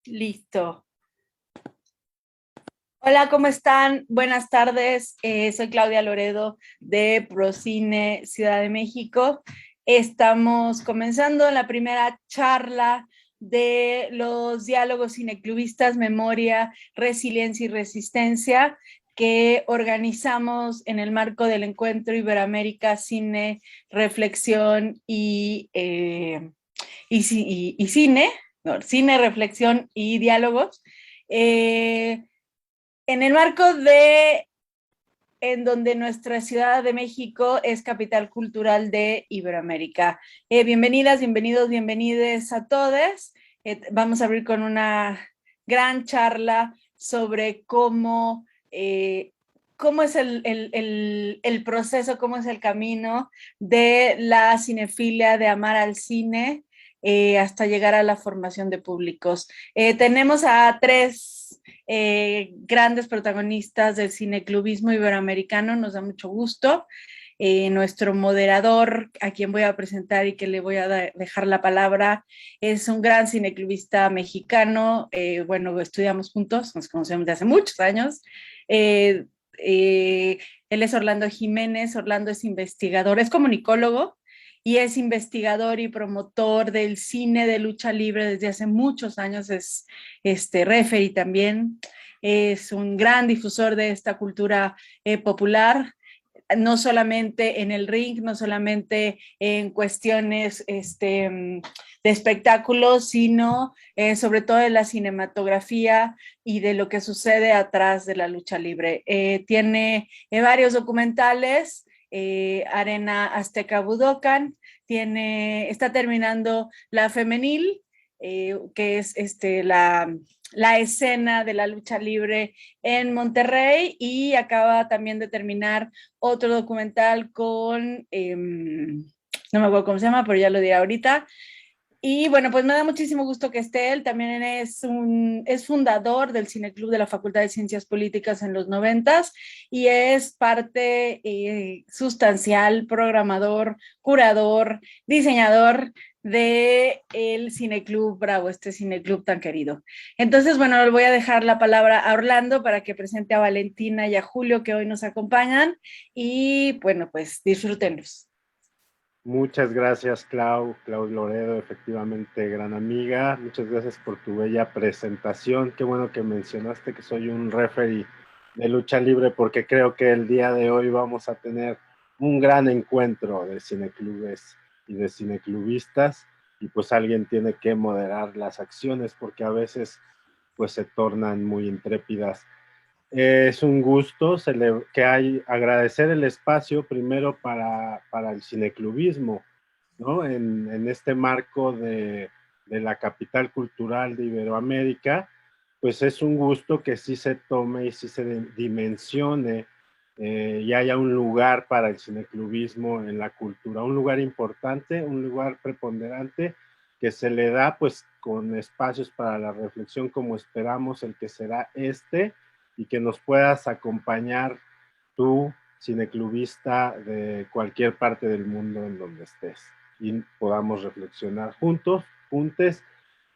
Listo. Hola, ¿cómo están? Buenas tardes. Soy Claudia Loredo de Procine Ciudad de México. Estamos comenzando la primera charla de los diálogos cineclubistas Memoria, Resiliencia y Resistencia que organizamos en el marco del encuentro Iberoamérica Cine, Reflexión y Cine, no, Cine, Reflexión y Diálogos. En el marco en donde nuestra Ciudad de México es capital cultural de Iberoamérica. Bienvenidas, bienvenidos, bienvenides a todos. Vamos a abrir con una gran charla sobre cómo es el proceso, cómo es el camino de la cinefilia, de amar al cine, hasta llegar a la formación de públicos. Tenemos a tres grandes protagonistas del cineclubismo iberoamericano, nos da mucho gusto. Nuestro moderador, a quien voy a presentar y que le voy a dejar la palabra, es un gran cineclubista mexicano. Bueno, estudiamos juntos, nos conocemos de hace muchos años. Él es Orlando Jiménez. Orlando es investigador, es comunicólogo y es investigador y promotor del cine de lucha libre desde hace muchos años. Es referee también. Es un gran difusor de esta cultura popular, no solamente en el ring, no solamente en cuestiones de espectáculos, sino sobre todo de la cinematografía y de lo que sucede atrás de la lucha libre. Tiene varios documentales, Arena Azteca Budokan, está terminando La Femenil, que es la escena de la lucha libre en Monterrey, y acaba también de terminar otro documental con, no me acuerdo cómo se llama, pero ya lo diré ahorita. Y bueno, pues me da muchísimo gusto que esté él. También es fundador del Cineclub de la Facultad de Ciencias Políticas en los 90 y es parte sustancial, programador, curador, diseñador de el Cineclub Bravo, este Cineclub tan querido. Entonces, bueno, le voy a dejar la palabra a Orlando para que presente a Valentina y a Julio, que hoy nos acompañan, y bueno, pues disfrútenlos. Muchas gracias, Clau Loredo, efectivamente, gran amiga. Muchas gracias por tu bella presentación. Qué bueno que mencionaste que soy un referee de lucha libre, porque creo que el día de hoy vamos a tener un gran encuentro de cineclubes y de cineclubistas, y pues alguien tiene que moderar las acciones porque a veces pues se tornan muy intrépidas. Es un gusto agradecer el espacio primero para el cineclubismo, ¿no? En este marco de la capital cultural de Iberoamérica, pues es un gusto que sí se tome y sí se dimensione y haya un lugar para el cineclubismo en la cultura, un lugar importante, un lugar preponderante que se le da pues con espacios para la reflexión como esperamos el que será este, y que nos puedas acompañar tú, cineclubista de cualquier parte del mundo en donde estés, y podamos reflexionar juntos, juntes,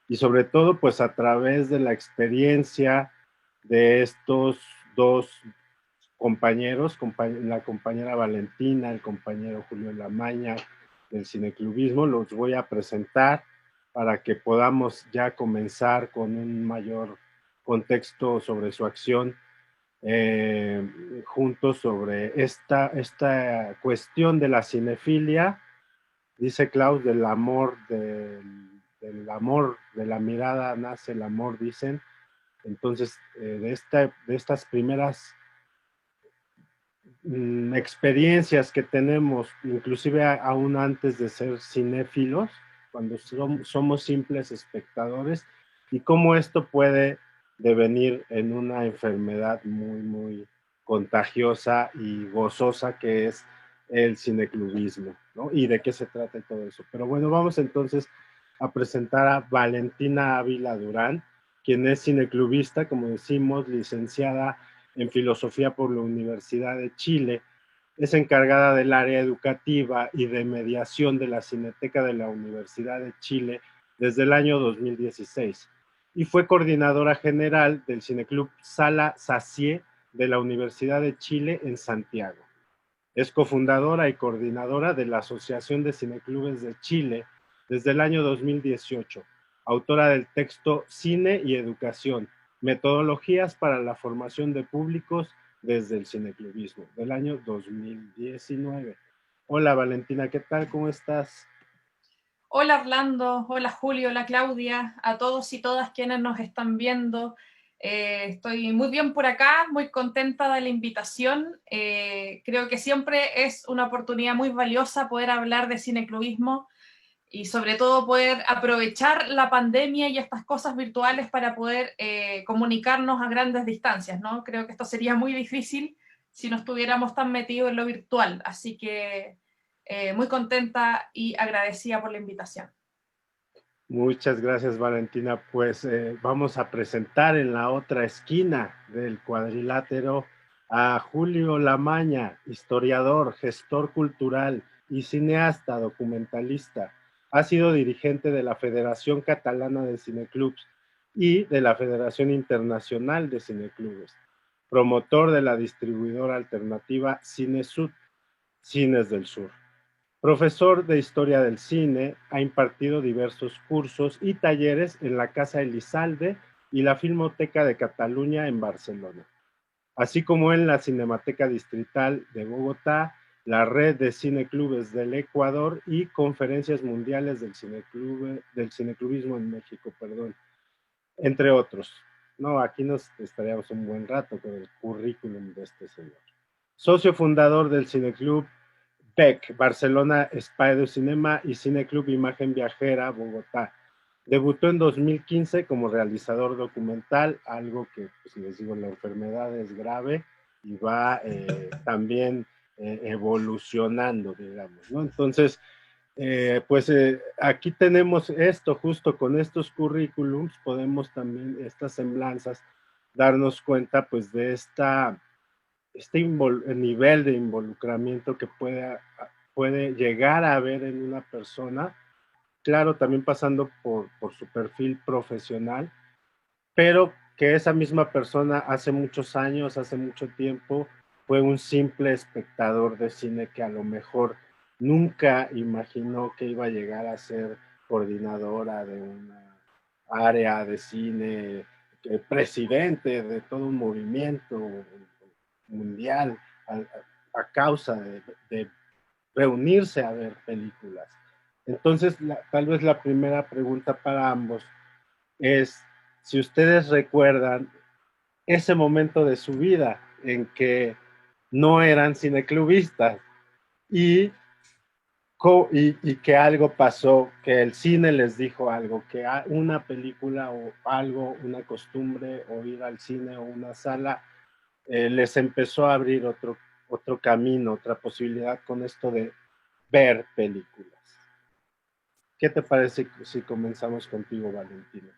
y sobre todo pues a través de la experiencia de estos dos compañeros, la compañera Valentina, el compañero Julio Lamaña del cineclubismo. Los voy a presentar para que podamos ya comenzar con un mayor contexto sobre su acción juntos sobre esta cuestión de la cinefilia. Dice Klaus, del amor, de la mirada nace el amor, dicen. Entonces, de estas primeras experiencias que tenemos, inclusive aún antes de ser cinéfilos, cuando somos simples espectadores, y cómo esto puede devenir en una enfermedad muy, muy contagiosa y gozosa que es el cineclubismo, ¿no? Y de qué se trata todo eso. Pero bueno, vamos entonces a presentar a Valentina Ávila Durán, quien es cineclubista, como decimos, licenciada en Filosofía por la Universidad de Chile. Es encargada del área educativa y de mediación de la Cineteca de la Universidad de Chile desde el año 2016. y fue coordinadora general del Cineclub Sala Sacié de la Universidad de Chile en Santiago. Es cofundadora y coordinadora de la Asociación de Cineclubes de Chile desde el año 2018, autora del texto Cine y Educación, metodologías para la formación de públicos desde el cineclubismo, del año 2019. Hola Valentina, ¿qué tal? ¿Cómo estás? Hola Orlando, hola Julio, hola Claudia, a todos y todas quienes nos están viendo. Estoy muy bien por acá, muy contenta de la invitación. Creo que siempre es una oportunidad muy valiosa poder hablar de cineclubismo y sobre todo poder aprovechar la pandemia y estas cosas virtuales para poder comunicarnos a grandes distancias, ¿no? Creo que esto sería muy difícil si no estuviéramos tan metidos en lo virtual, así que muy contenta y agradecida por la invitación. Muchas gracias Valentina, pues vamos a presentar en la otra esquina del cuadrilátero a Julio Lamaña, historiador, gestor cultural y cineasta documentalista. Ha sido dirigente de la Federación Catalana de Cineclubs y de la Federación Internacional de Cineclubes, promotor de la distribuidora alternativa Cinesud, Cines del Sur. Profesor de Historia del Cine, ha impartido diversos cursos y talleres en la Casa Elizalde y la Filmoteca de Cataluña en Barcelona, así como en la Cinemateca Distrital de Bogotá, la Red de Cineclubes del Ecuador y Conferencias Mundiales del Cineclubismo en México, entre otros. No, aquí nos estaríamos un buen rato con el currículum de este señor. Socio fundador del Cineclub BEC, Barcelona Spider Cinema y Cineclub Imagen Viajera, Bogotá. Debutó en 2015 como realizador documental, algo que, pues les digo, la enfermedad es grave y va también evolucionando, digamos, ¿no? Entonces, aquí tenemos esto, justo con estos currículums, podemos también, estas semblanzas, darnos cuenta, pues, de este nivel de involucramiento que puede llegar a haber en una persona, claro, también pasando por su perfil profesional, pero que esa misma persona hace muchos años, hace mucho tiempo, fue un simple espectador de cine que a lo mejor nunca imaginó que iba a llegar a ser coordinadora de una área de cine, presidente de todo un movimiento mundial a causa de reunirse a ver películas. Entonces, tal vez la primera pregunta para ambos es si ustedes recuerdan ese momento de su vida en que no eran cineclubistas y que algo pasó, que el cine les dijo algo, que una película o algo, una costumbre o ir al cine o una sala les empezó a abrir otro camino, otra posibilidad con esto de ver películas. ¿Qué te parece si comenzamos contigo, Valentina?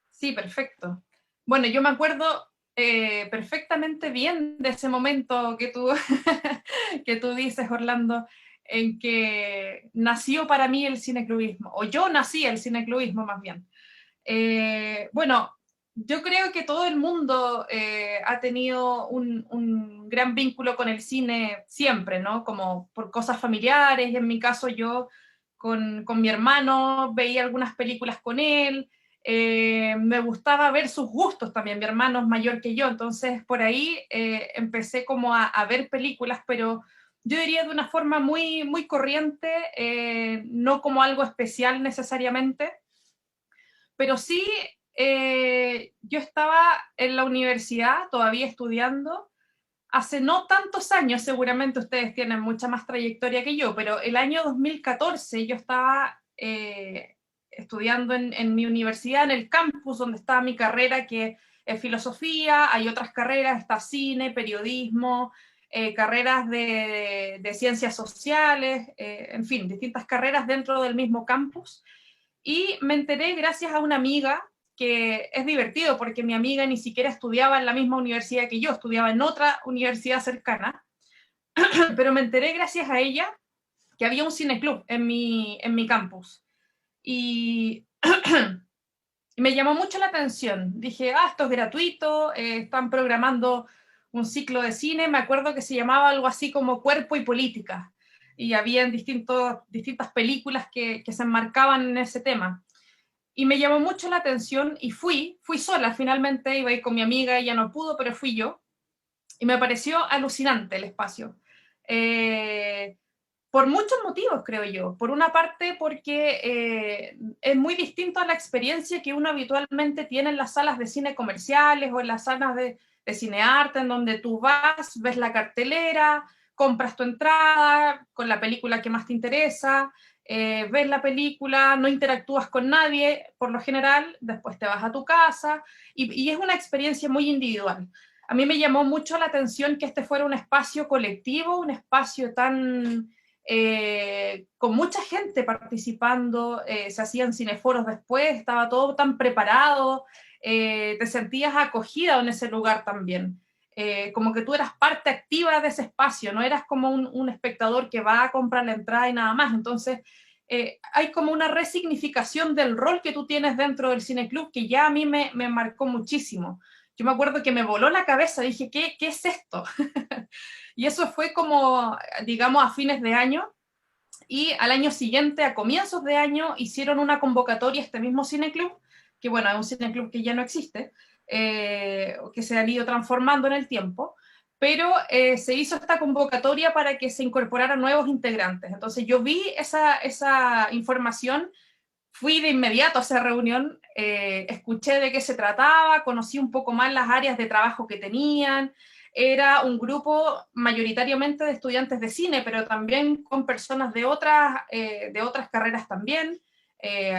Sí, perfecto. Bueno, yo me acuerdo perfectamente bien de ese momento que tú, que tú dices, Orlando, en que nació para mí el cineclubismo, o yo nací el cineclubismo más bien. Bueno, yo creo que todo el mundo ha tenido un gran vínculo con el cine siempre, ¿no? Como por cosas familiares, y en mi caso yo con mi hermano veía algunas películas con él, me gustaba ver sus gustos también, mi hermano es mayor que yo, entonces por ahí empecé como a ver películas, pero yo diría de una forma muy, muy corriente, no como algo especial necesariamente, pero sí yo estaba en la universidad todavía estudiando, hace no tantos años, seguramente ustedes tienen mucha más trayectoria que yo, pero el año 2014 yo estaba estudiando en mi universidad, en el campus donde estaba mi carrera, que es filosofía, hay otras carreras, está cine, periodismo, carreras de ciencias sociales, en fin, distintas carreras dentro del mismo campus. Y me enteré gracias a una amiga, que es divertido porque mi amiga ni siquiera estudiaba en la misma universidad que yo, estudiaba en otra universidad cercana, pero me enteré gracias a ella que había un cineclub en mi campus. Y y me llamó mucho la atención. Dije, esto es gratuito, están programando un ciclo de cine, me acuerdo que se llamaba algo así como Cuerpo y Política, y habían distintas películas que se enmarcaban en ese tema. Y me llamó mucho la atención y fui sola, finalmente iba a ir con mi amiga, ella no pudo, pero fui yo, y me pareció alucinante el espacio. Por muchos motivos, creo yo. Por una parte, porque es muy distinto a la experiencia que uno habitualmente tiene en las salas de cine comerciales o en las salas de cinearte, en donde tú vas, ves la cartelera, compras tu entrada con la película que más te interesa, ves la película, no interactúas con nadie, por lo general, después te vas a tu casa, y es una experiencia muy individual. A mí me llamó mucho la atención que este fuera un espacio colectivo, un espacio tan con mucha gente participando, se hacían cineforos después, estaba todo tan preparado, te sentías acogida en ese lugar también, como que tú eras parte activa de ese espacio, no eras como un espectador que va a comprar la entrada y nada más. Entonces hay como una resignificación del rol que tú tienes dentro del cineclub que ya a mí me marcó muchísimo. Yo me acuerdo que me voló la cabeza, dije, ¿qué es esto? Y eso fue como, digamos, a fines de año, y al año siguiente, a comienzos de año, hicieron una convocatoria a este mismo cineclub, que bueno, es un cineclub que ya no existe, que se han ido transformando en el tiempo, pero se hizo esta convocatoria para que se incorporaran nuevos integrantes. Entonces yo vi esa información, fui de inmediato a esa reunión, escuché de qué se trataba, conocí un poco más las áreas de trabajo que tenían. Era un grupo mayoritariamente de estudiantes de cine, pero también con personas de otras carreras también.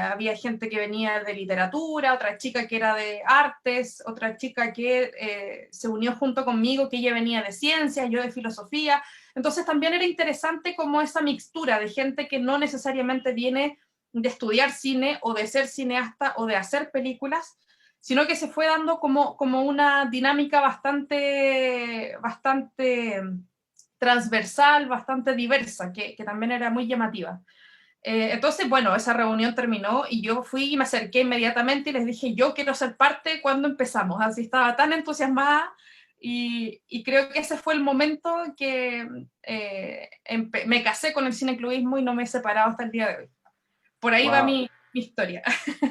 Había gente que venía de literatura, otra chica que era de artes, otra chica que se unió junto conmigo, que ella venía de ciencias, yo de filosofía. Entonces también era interesante como esa mixtura de gente que no necesariamente viene de estudiar cine o de ser cineasta o de hacer películas, sino que se fue dando como una dinámica bastante transversal, bastante diversa, que también era muy llamativa. Entonces, bueno, esa reunión terminó y yo fui y me acerqué inmediatamente y les dije, yo quiero ser parte cuando empezamos. Así estaba tan entusiasmada y creo que ese fue el momento que me casé con el cineclubismo y no me he separado hasta el día de hoy. Por ahí va Wow. mi historia.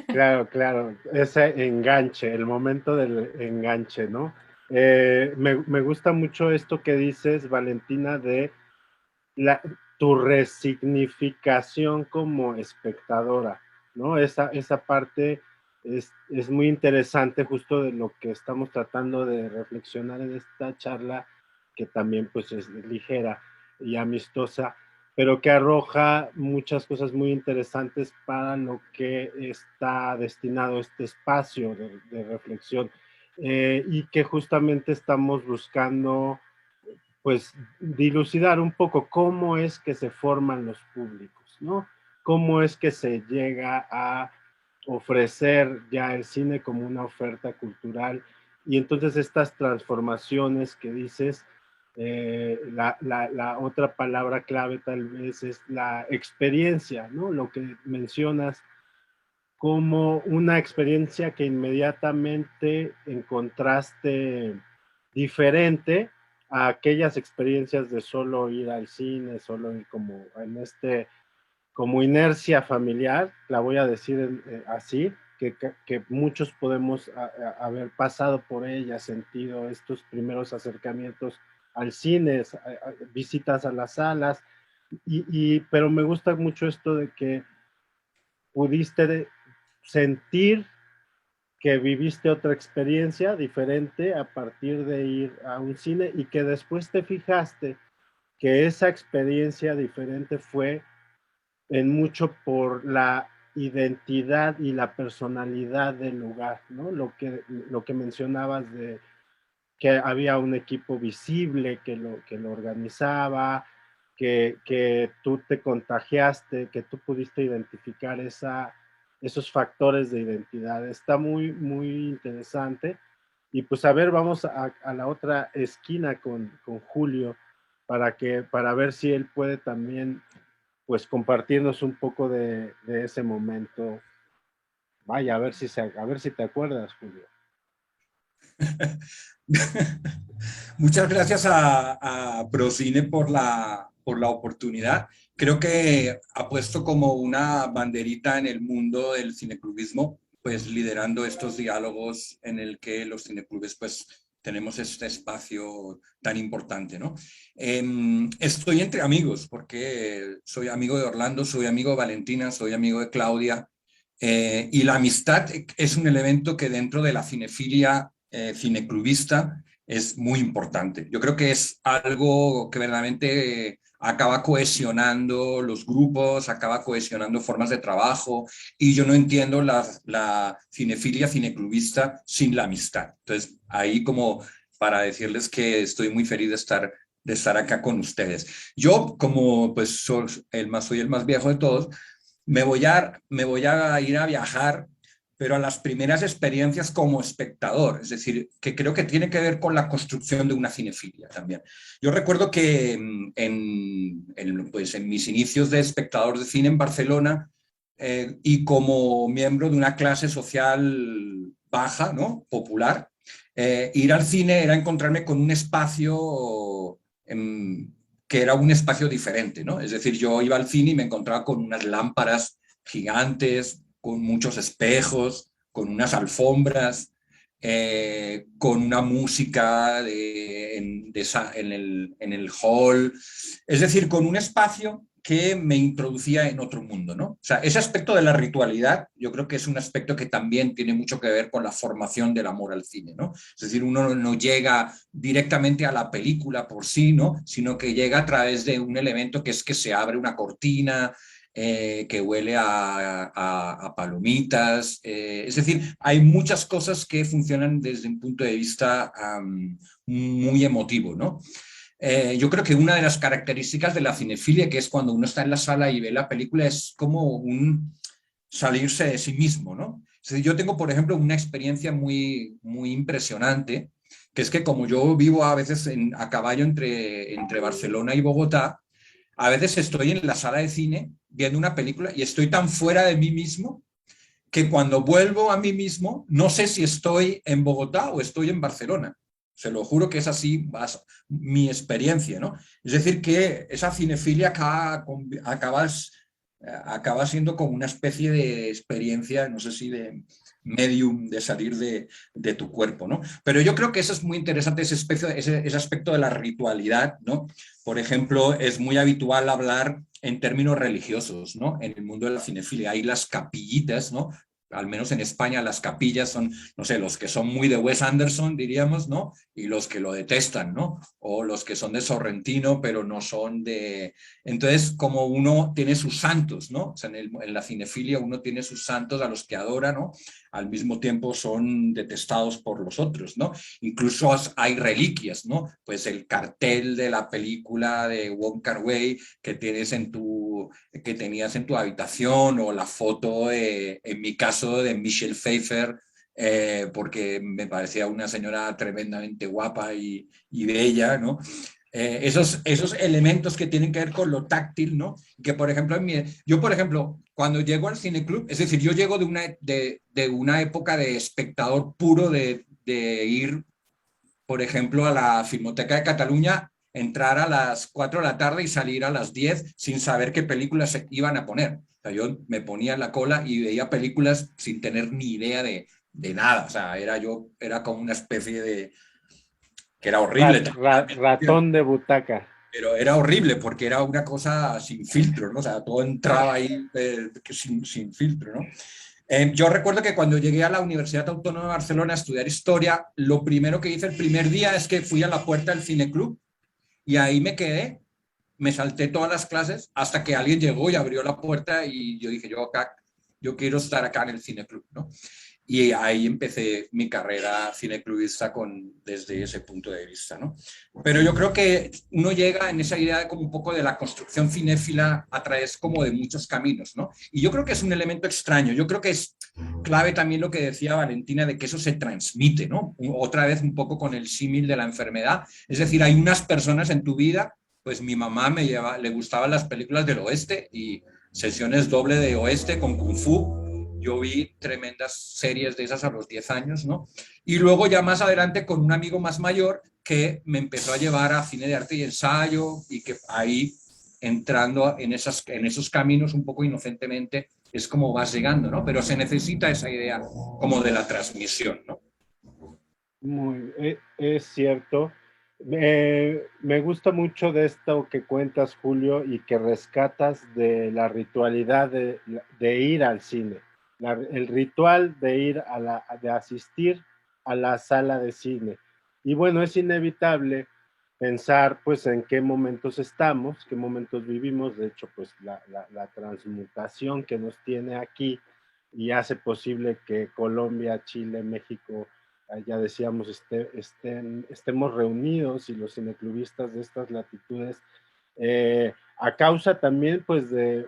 Claro, claro, ese enganche, el momento del enganche, ¿no? Me gusta mucho esto que dices, Valentina, de tu resignificación como espectadora, ¿no? Esa parte es muy interesante justo de lo que estamos tratando de reflexionar en esta charla, que también pues es ligera y amistosa, pero que arroja muchas cosas muy interesantes para lo que está destinado este espacio de reflexión, y que justamente estamos buscando pues dilucidar un poco cómo es que se forman los públicos, ¿no? Cómo es que se llega a ofrecer ya el cine como una oferta cultural, y entonces estas transformaciones que dices, la otra palabra clave tal vez es la experiencia, ¿no? Lo que mencionas como una experiencia que inmediatamente encontraste diferente a aquellas experiencias de solo ir al cine, solo ir como en como inercia familiar, la voy a decir así, que muchos podemos haber pasado por ella, sentido estos primeros acercamientos al cine, visitas a las salas, pero me gusta mucho esto de que pudiste sentir que viviste otra experiencia diferente a partir de ir a un cine, y que después te fijaste que esa experiencia diferente fue en mucho por la identidad y la personalidad del lugar, ¿no? Lo que mencionabas de que había un equipo visible que lo organizaba, que tú te contagiaste, que tú pudiste identificar esos factores de identidad. Está muy, muy interesante. Y pues a ver, vamos a la otra esquina con Julio para ver si él puede también pues compartirnos un poco de ese momento Vaya, a ver si te acuerdas, Julio. Muchas gracias a Procine por la oportunidad. Creo que ha puesto como una banderita en el mundo del cineclubismo, pues liderando estos diálogos en el que los cineclubes pues tenemos este espacio tan importante, ¿no? Estoy entre amigos, porque soy amigo de Orlando, soy amigo de Valentina, soy amigo de Claudia, y la amistad es un elemento que dentro de la cinefilia cineclubista es muy importante. Yo creo que es algo que verdaderamente acaba cohesionando los grupos, acaba cohesionando formas de trabajo, y yo no entiendo la cinefilia cineclubista sin la amistad. Entonces, ahí como para decirles que estoy muy feliz de estar acá con ustedes. Yo, como pues soy el más viejo de todos, me voy a ir a viajar, pero a las primeras experiencias como espectador, es decir, que creo que tiene que ver con la construcción de una cinefilia también. Yo recuerdo que pues en mis inicios de espectador de cine en Barcelona, y como miembro de una clase social baja, ¿no? Popular, ir al cine era encontrarme con un espacio que era un espacio diferente, ¿no? Es decir, yo iba al cine y me encontraba con unas lámparas gigantes, con muchos espejos, con unas alfombras, con una música en el hall, es decir, con un espacio que me introducía en otro mundo, ¿no? O sea, ese aspecto de la ritualidad yo creo que es un aspecto que también tiene mucho que ver con la formación del amor al cine, ¿no? Es decir, uno no llega directamente a la película por sí, ¿no? Sino que llega a través de un elemento que es que se abre una cortina, que huele a palomitas, es decir, hay muchas cosas que funcionan desde un punto de vista muy emotivo, ¿no? Yo creo que una de las características de la cinefilia, que es cuando uno está en la sala y ve la película, es como un salirse de sí mismo, ¿no? Es decir, yo tengo, por ejemplo, una experiencia muy impresionante, que es que como yo vivo a veces a caballo entre Barcelona y Bogotá, a veces estoy en la sala de cine viendo una película y estoy tan fuera de mí mismo que cuando vuelvo a mí mismo no sé si estoy en Bogotá o estoy en Barcelona. Se lo juro que es así mi experiencia, ¿no? Es decir, que esa cinefilia acaba siendo como una especie de experiencia, no sé si de medium, de salir de tu cuerpo, ¿no? Pero yo creo que eso es muy interesante, ese aspecto de la ritualidad, ¿no? Por ejemplo, es muy habitual hablar en términos religiosos, ¿no? En el mundo de la cinefilia hay las capillitas, ¿no? Al menos en España las capillas son, no sé, los que son muy de Wes Anderson, diríamos, ¿no? Y los que lo detestan, ¿no? O los que son de Sorrentino, pero no son de... Entonces, como uno tiene sus santos, ¿no? O sea, en la cinefilia uno tiene sus santos a los que adora, ¿no? Al mismo tiempo son detestados por los otros, ¿no? Incluso hay reliquias, ¿no? Pues el cartel de la película de Wong Kar-wai que tenías en tu habitación, o la foto, en mi caso, de Michelle Pfeiffer, porque me parecía una señora tremendamente guapa y bella, ¿no? Esos elementos que tienen que ver con lo táctil, ¿no? Que, por ejemplo, yo, por ejemplo, cuando llego al cineclub, es decir, yo llego de una época de espectador puro, de ir, por ejemplo, a la Filmoteca de Cataluña, entrar a las 4 de la tarde y salir a las 10 sin saber qué películas se iban a poner. O sea, yo me ponía en la cola y veía películas sin tener ni idea de nada. O sea, era como una especie de... que era horrible. Ratón de butaca. Pero era horrible porque era una cosa sin filtro, ¿no? O sea, todo entraba ahí sin filtro, ¿no? Yo recuerdo que cuando llegué a la Universidad Autónoma de Barcelona a estudiar historia, lo primero que hice el primer día es que fui a la puerta del cineclub y ahí me quedé, me salté todas las clases hasta que alguien llegó y abrió la puerta y yo dije, yo quiero estar acá en el cineclub, ¿no? Y ahí empecé mi carrera cineclubista desde ese punto de vista, ¿no? Pero yo creo que uno llega en esa idea de como un poco de la construcción cinéfila a través como de muchos caminos, ¿no? Y yo creo que es un elemento extraño. Yo creo que es clave también lo que decía Valentina, de que eso se transmite, ¿no? Otra vez un poco con el símil de la enfermedad. Es decir, hay unas personas en tu vida, pues mi mamá le gustaban las películas del oeste y sesiones doble de oeste con Kung Fu. Yo vi tremendas series de esas a los 10 años, ¿no? Y luego ya más adelante con un amigo más mayor que me empezó a llevar a cine de arte y ensayo, y que ahí, entrando en esos caminos un poco inocentemente, es como vas llegando, ¿no? Pero se necesita esa idea como de la transmisión, ¿no? Es cierto. Me gusta mucho de esto que cuentas, Julio, y que rescatas de la ritualidad de ir al cine. El ritual de ir de asistir a la sala de cine. Y bueno, es inevitable pensar pues en qué momentos estamos, qué momentos vivimos. De hecho, pues la transmutación que nos tiene aquí y hace posible que Colombia, Chile, México, ya decíamos, estemos reunidos, y los cineclubistas de estas latitudes, a causa también pues de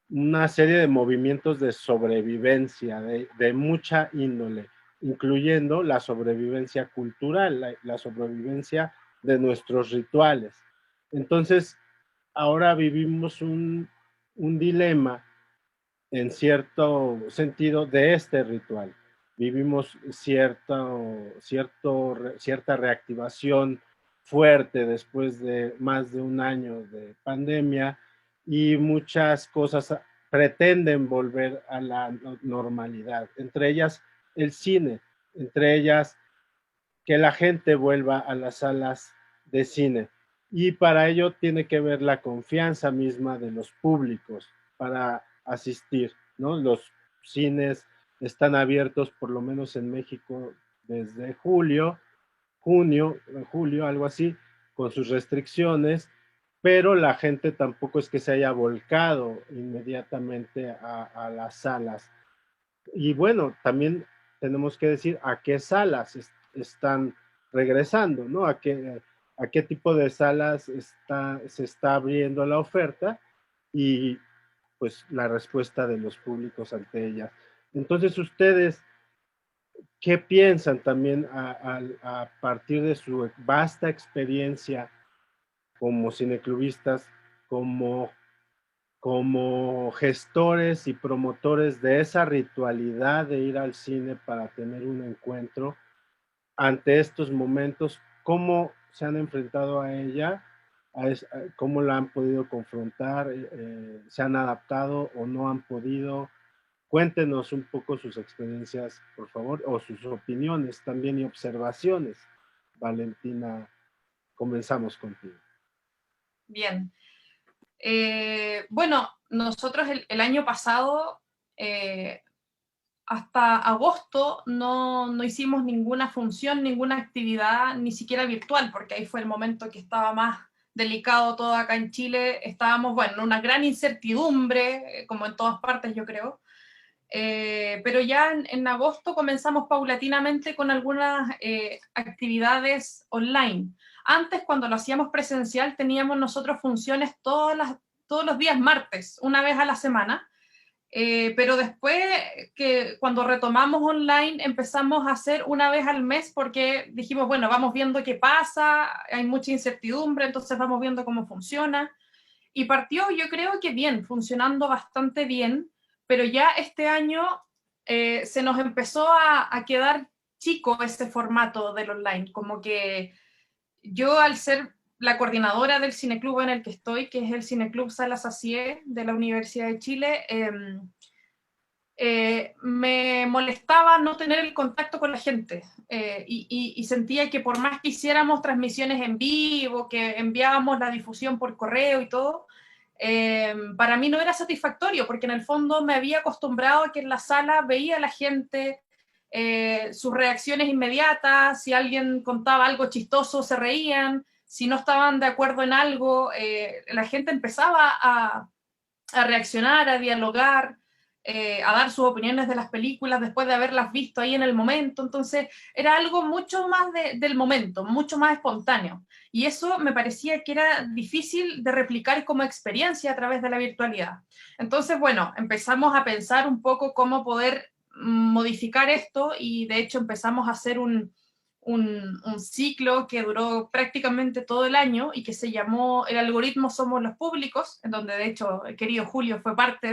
una serie de movimientos de sobrevivencia, de mucha índole, incluyendo la sobrevivencia cultural, la sobrevivencia de nuestros rituales. Entonces, ahora vivimos un dilema en cierto sentido de este ritual. Vivimos cierta reactivación fuerte después de más de un año de pandemia, y muchas cosas pretenden volver a la normalidad, entre ellas el cine, entre ellas que la gente vuelva a las salas de cine. Y para ello tiene que ver la confianza misma de los públicos para asistir, ¿no? Los cines están abiertos, por lo menos en México, desde julio, algo así, con sus restricciones, pero la gente tampoco es que se haya volcado inmediatamente a las salas. Y bueno, también tenemos que decir a qué salas están regresando, ¿no? A qué tipo de salas se está abriendo la oferta, y pues la respuesta de los públicos ante ella. Entonces, ustedes, ¿qué piensan también a partir de su vasta experiencia como cineclubistas, como gestores y promotores de esa ritualidad de ir al cine para tener un encuentro ante estos momentos? ¿Cómo se han enfrentado a ella? ¿Cómo la han podido confrontar? ¿Se han adaptado o no han podido? Cuéntenos un poco sus experiencias, por favor, o sus opiniones también y observaciones. Valentina, comenzamos contigo. Bien. Bueno, nosotros el año pasado, hasta agosto, no hicimos ninguna función, ninguna actividad, ni siquiera virtual, porque ahí fue el momento que estaba más delicado todo acá en Chile. Estábamos, bueno, en una gran incertidumbre, como en todas partes, yo creo. Pero ya en agosto comenzamos paulatinamente con algunas actividades online. Antes, cuando lo hacíamos presencial, teníamos nosotros funciones todos los días martes, una vez a la semana, pero después, que cuando retomamos online, empezamos a hacer una vez al mes, porque dijimos, bueno, vamos viendo qué pasa, hay mucha incertidumbre, entonces vamos viendo cómo funciona. Y partió, yo creo que bien, funcionando bastante bien, pero ya este año se nos empezó a quedar chico ese formato del online. Como que yo, al ser la coordinadora del cineclub en el que estoy, que es el Cineclub Sala Sacié de la Universidad de Chile, me molestaba no tener el contacto con la gente, y sentía que por más que hiciéramos transmisiones en vivo, que enviábamos la difusión por correo y todo, para mí no era satisfactorio, porque en el fondo me había acostumbrado a que en la sala veía a la gente, sus reacciones inmediatas. Si alguien contaba algo chistoso, se reían. Si no estaban de acuerdo en algo, la gente empezaba a reaccionar, a dialogar, a dar sus opiniones de las películas después de haberlas visto ahí en el momento. Entonces era algo mucho más del momento, mucho más espontáneo, y eso me parecía que era difícil de replicar como experiencia a través de la virtualidad. Entonces, bueno, empezamos a pensar un poco cómo poder modificar esto, y de hecho empezamos a hacer un un ciclo que duró prácticamente todo el año y que se llamó El algoritmo somos los públicos, en donde de hecho el querido Julio fue parte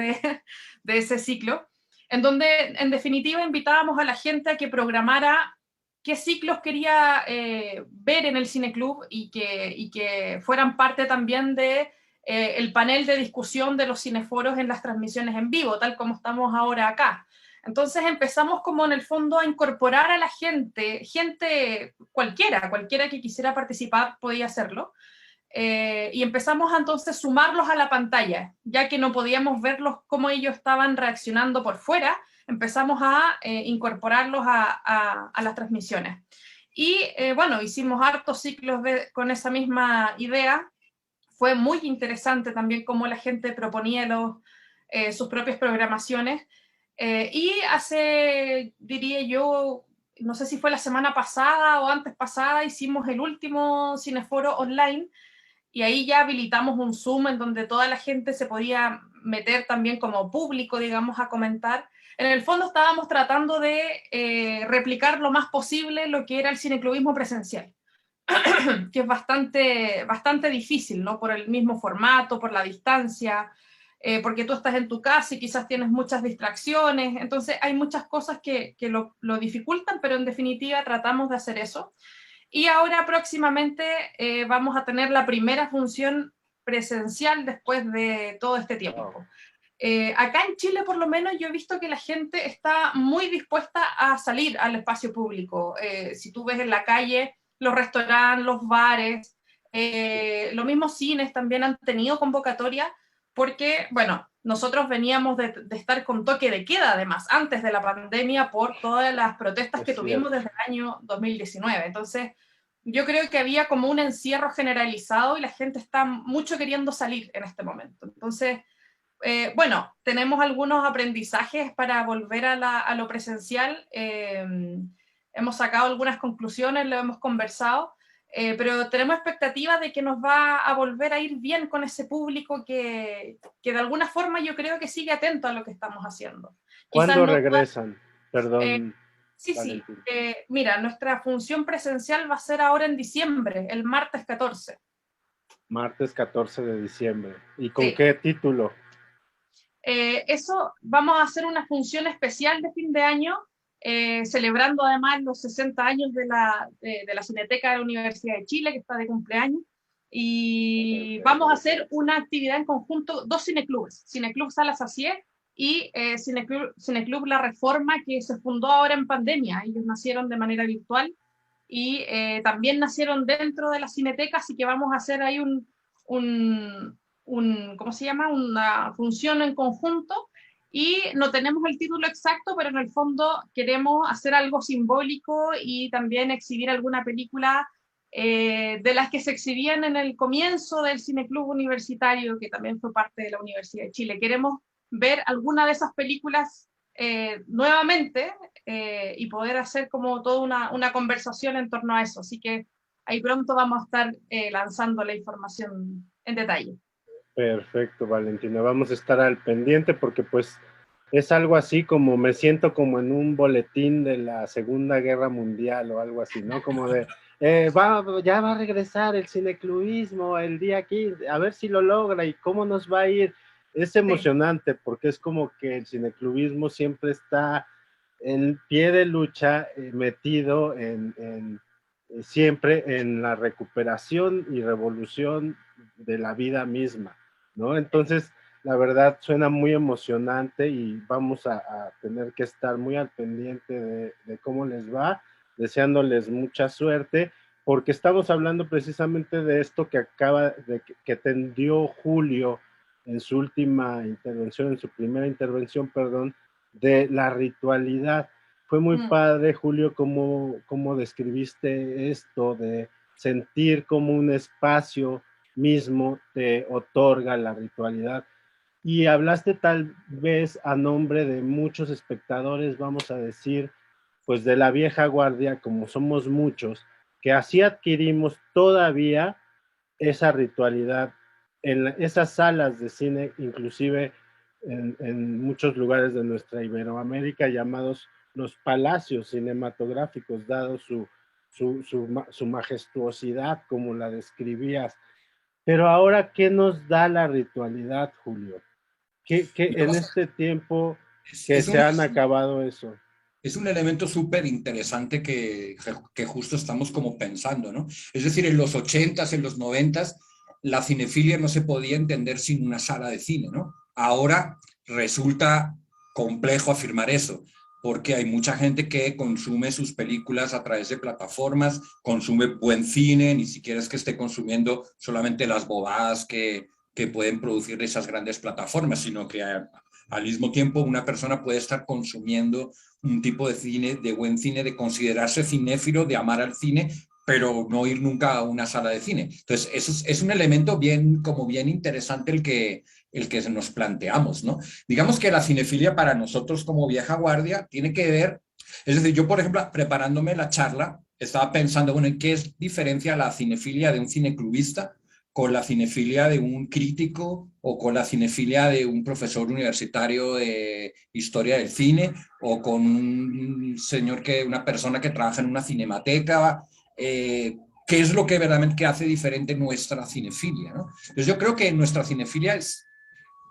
de ese ciclo, en donde en definitiva invitábamos a la gente a que programara qué ciclos quería ver en el cineclub y que fueran parte también de el panel de discusión de los cineforos en las transmisiones en vivo, tal como estamos ahora acá. Entonces empezamos como en el fondo a incorporar a la gente cualquiera que quisiera participar podía hacerlo, y empezamos a entonces sumarlos a la pantalla, ya que no podíamos verlos cómo ellos estaban reaccionando por fuera, empezamos a incorporarlos a las transmisiones. Y bueno, hicimos hartos ciclos con esa misma idea. Fue muy interesante también cómo la gente proponía sus propias programaciones. Y hace, diría yo, no sé si fue la semana pasada o antes pasada, hicimos el último cineforo online y ahí ya habilitamos un Zoom en donde toda la gente se podía meter también como público, digamos, a comentar. En el fondo estábamos tratando de replicar lo más posible lo que era el cineclubismo presencial, que es bastante difícil, ¿no? Por el mismo formato, por la distancia, porque tú estás en tu casa y quizás tienes muchas distracciones, entonces hay muchas cosas que lo dificultan, pero en definitiva tratamos de hacer eso. Y ahora próximamente vamos a tener la primera función presencial después de todo este tiempo. Wow. Acá en Chile, por lo menos, yo he visto que la gente está muy dispuesta a salir al espacio público. Si tú ves en la calle, los restaurantes, los bares, los mismos cines también han tenido convocatoria porque, bueno, nosotros veníamos de estar con toque de queda, además, antes de la pandemia, por todas las protestas que tuvimos desde el año 2019. Entonces, yo creo que había como un encierro generalizado y la gente está mucho queriendo salir en este momento. Entonces, bueno, tenemos algunos aprendizajes para volver a lo presencial. Hemos sacado algunas conclusiones, lo hemos conversado, pero tenemos expectativas de que nos va a volver a ir bien con ese público que de alguna forma yo creo que sigue atento a lo que estamos haciendo. Quizás ¿Cuándo no, regresan? Perdón, sí, Valentín. mira, nuestra función presencial va a ser ahora en diciembre, el martes 14. Martes 14 de diciembre. ¿Y con Sí. qué título? Eso, vamos a hacer una función especial de fin de año, celebrando además los 60 años de la Cineteca de la Universidad de Chile, que está de cumpleaños, y vamos a hacer una actividad en conjunto, dos cineclubes, Cineclub Sala Sacié y Cineclub La Reforma, que se fundó ahora en pandemia. Ellos nacieron de manera virtual y también nacieron dentro de la Cineteca, así que vamos a hacer ahí ¿cómo se llama? Una función en conjunto, y no tenemos el título exacto, pero en el fondo queremos hacer algo simbólico y también exhibir alguna película de las que se exhibían en el comienzo del Cineclub Universitario, que también fue parte de la Universidad de Chile. Queremos ver alguna de esas películas nuevamente y poder hacer como toda una conversación en torno a eso. Así que ahí pronto vamos a estar lanzando la información en detalle. Perfecto, Valentina. Vamos a estar al pendiente porque pues es algo así como me siento como en un boletín de la Segunda Guerra Mundial o algo así, ¿no? Como de, ya va a regresar el cineclubismo el día 15, a ver si lo logra y cómo nos va a ir. Es emocionante porque es como que el cineclubismo siempre está en pie de lucha, metido siempre en la recuperación y revolución de la vida misma, ¿no? Entonces, la verdad suena muy emocionante y vamos a tener que estar muy al pendiente de cómo les va, deseándoles mucha suerte, porque estamos hablando precisamente de esto que que tendió Julio en su última intervención, en su primera intervención, perdón, de la ritualidad. Fue muy padre, Julio, cómo describiste esto de sentir como un espacio mismo te otorga la ritualidad. Y hablaste tal vez a nombre de muchos espectadores, vamos a decir, pues de la vieja guardia, como somos muchos, que así adquirimos todavía esa ritualidad en esas salas de cine, inclusive en muchos lugares de nuestra Iberoamérica, llamados los palacios cinematográficos, dado su su majestuosidad, como la describías. Pero ahora, ¿qué nos da la ritualidad, Julio? ¿Qué en este tiempo que se han acabado eso? Es un elemento súper interesante que justo estamos como pensando, ¿no? Es decir, en los 80s, en los 90s, la cinefilia no se podía entender sin una sala de cine, ¿no? Ahora resulta complejo afirmar eso, porque hay mucha gente que consume sus películas a través de plataformas, consume buen cine, ni siquiera es que esté consumiendo solamente las bobadas que pueden producir esas grandes plataformas, sino que al mismo tiempo una persona puede estar consumiendo un tipo de cine, de buen cine, de considerarse cinéfilo, de amar al cine, pero no ir nunca a una sala de cine. Entonces, eso es un elemento bien, como bien interesante el que nos planteamos, ¿no? Digamos que la cinefilia para nosotros como vieja guardia tiene que ver, es decir, yo, por ejemplo, preparándome la charla, estaba pensando, bueno, ¿en qué es diferencia la cinefilia de un cineclubista con la cinefilia de un crítico o con la cinefilia de un profesor universitario de historia del cine o con un señor una persona que trabaja en una cinemateca? ¿Qué es lo que verdaderamente hace diferente nuestra cinefilia, ¿no? Entonces yo creo que nuestra cinefilia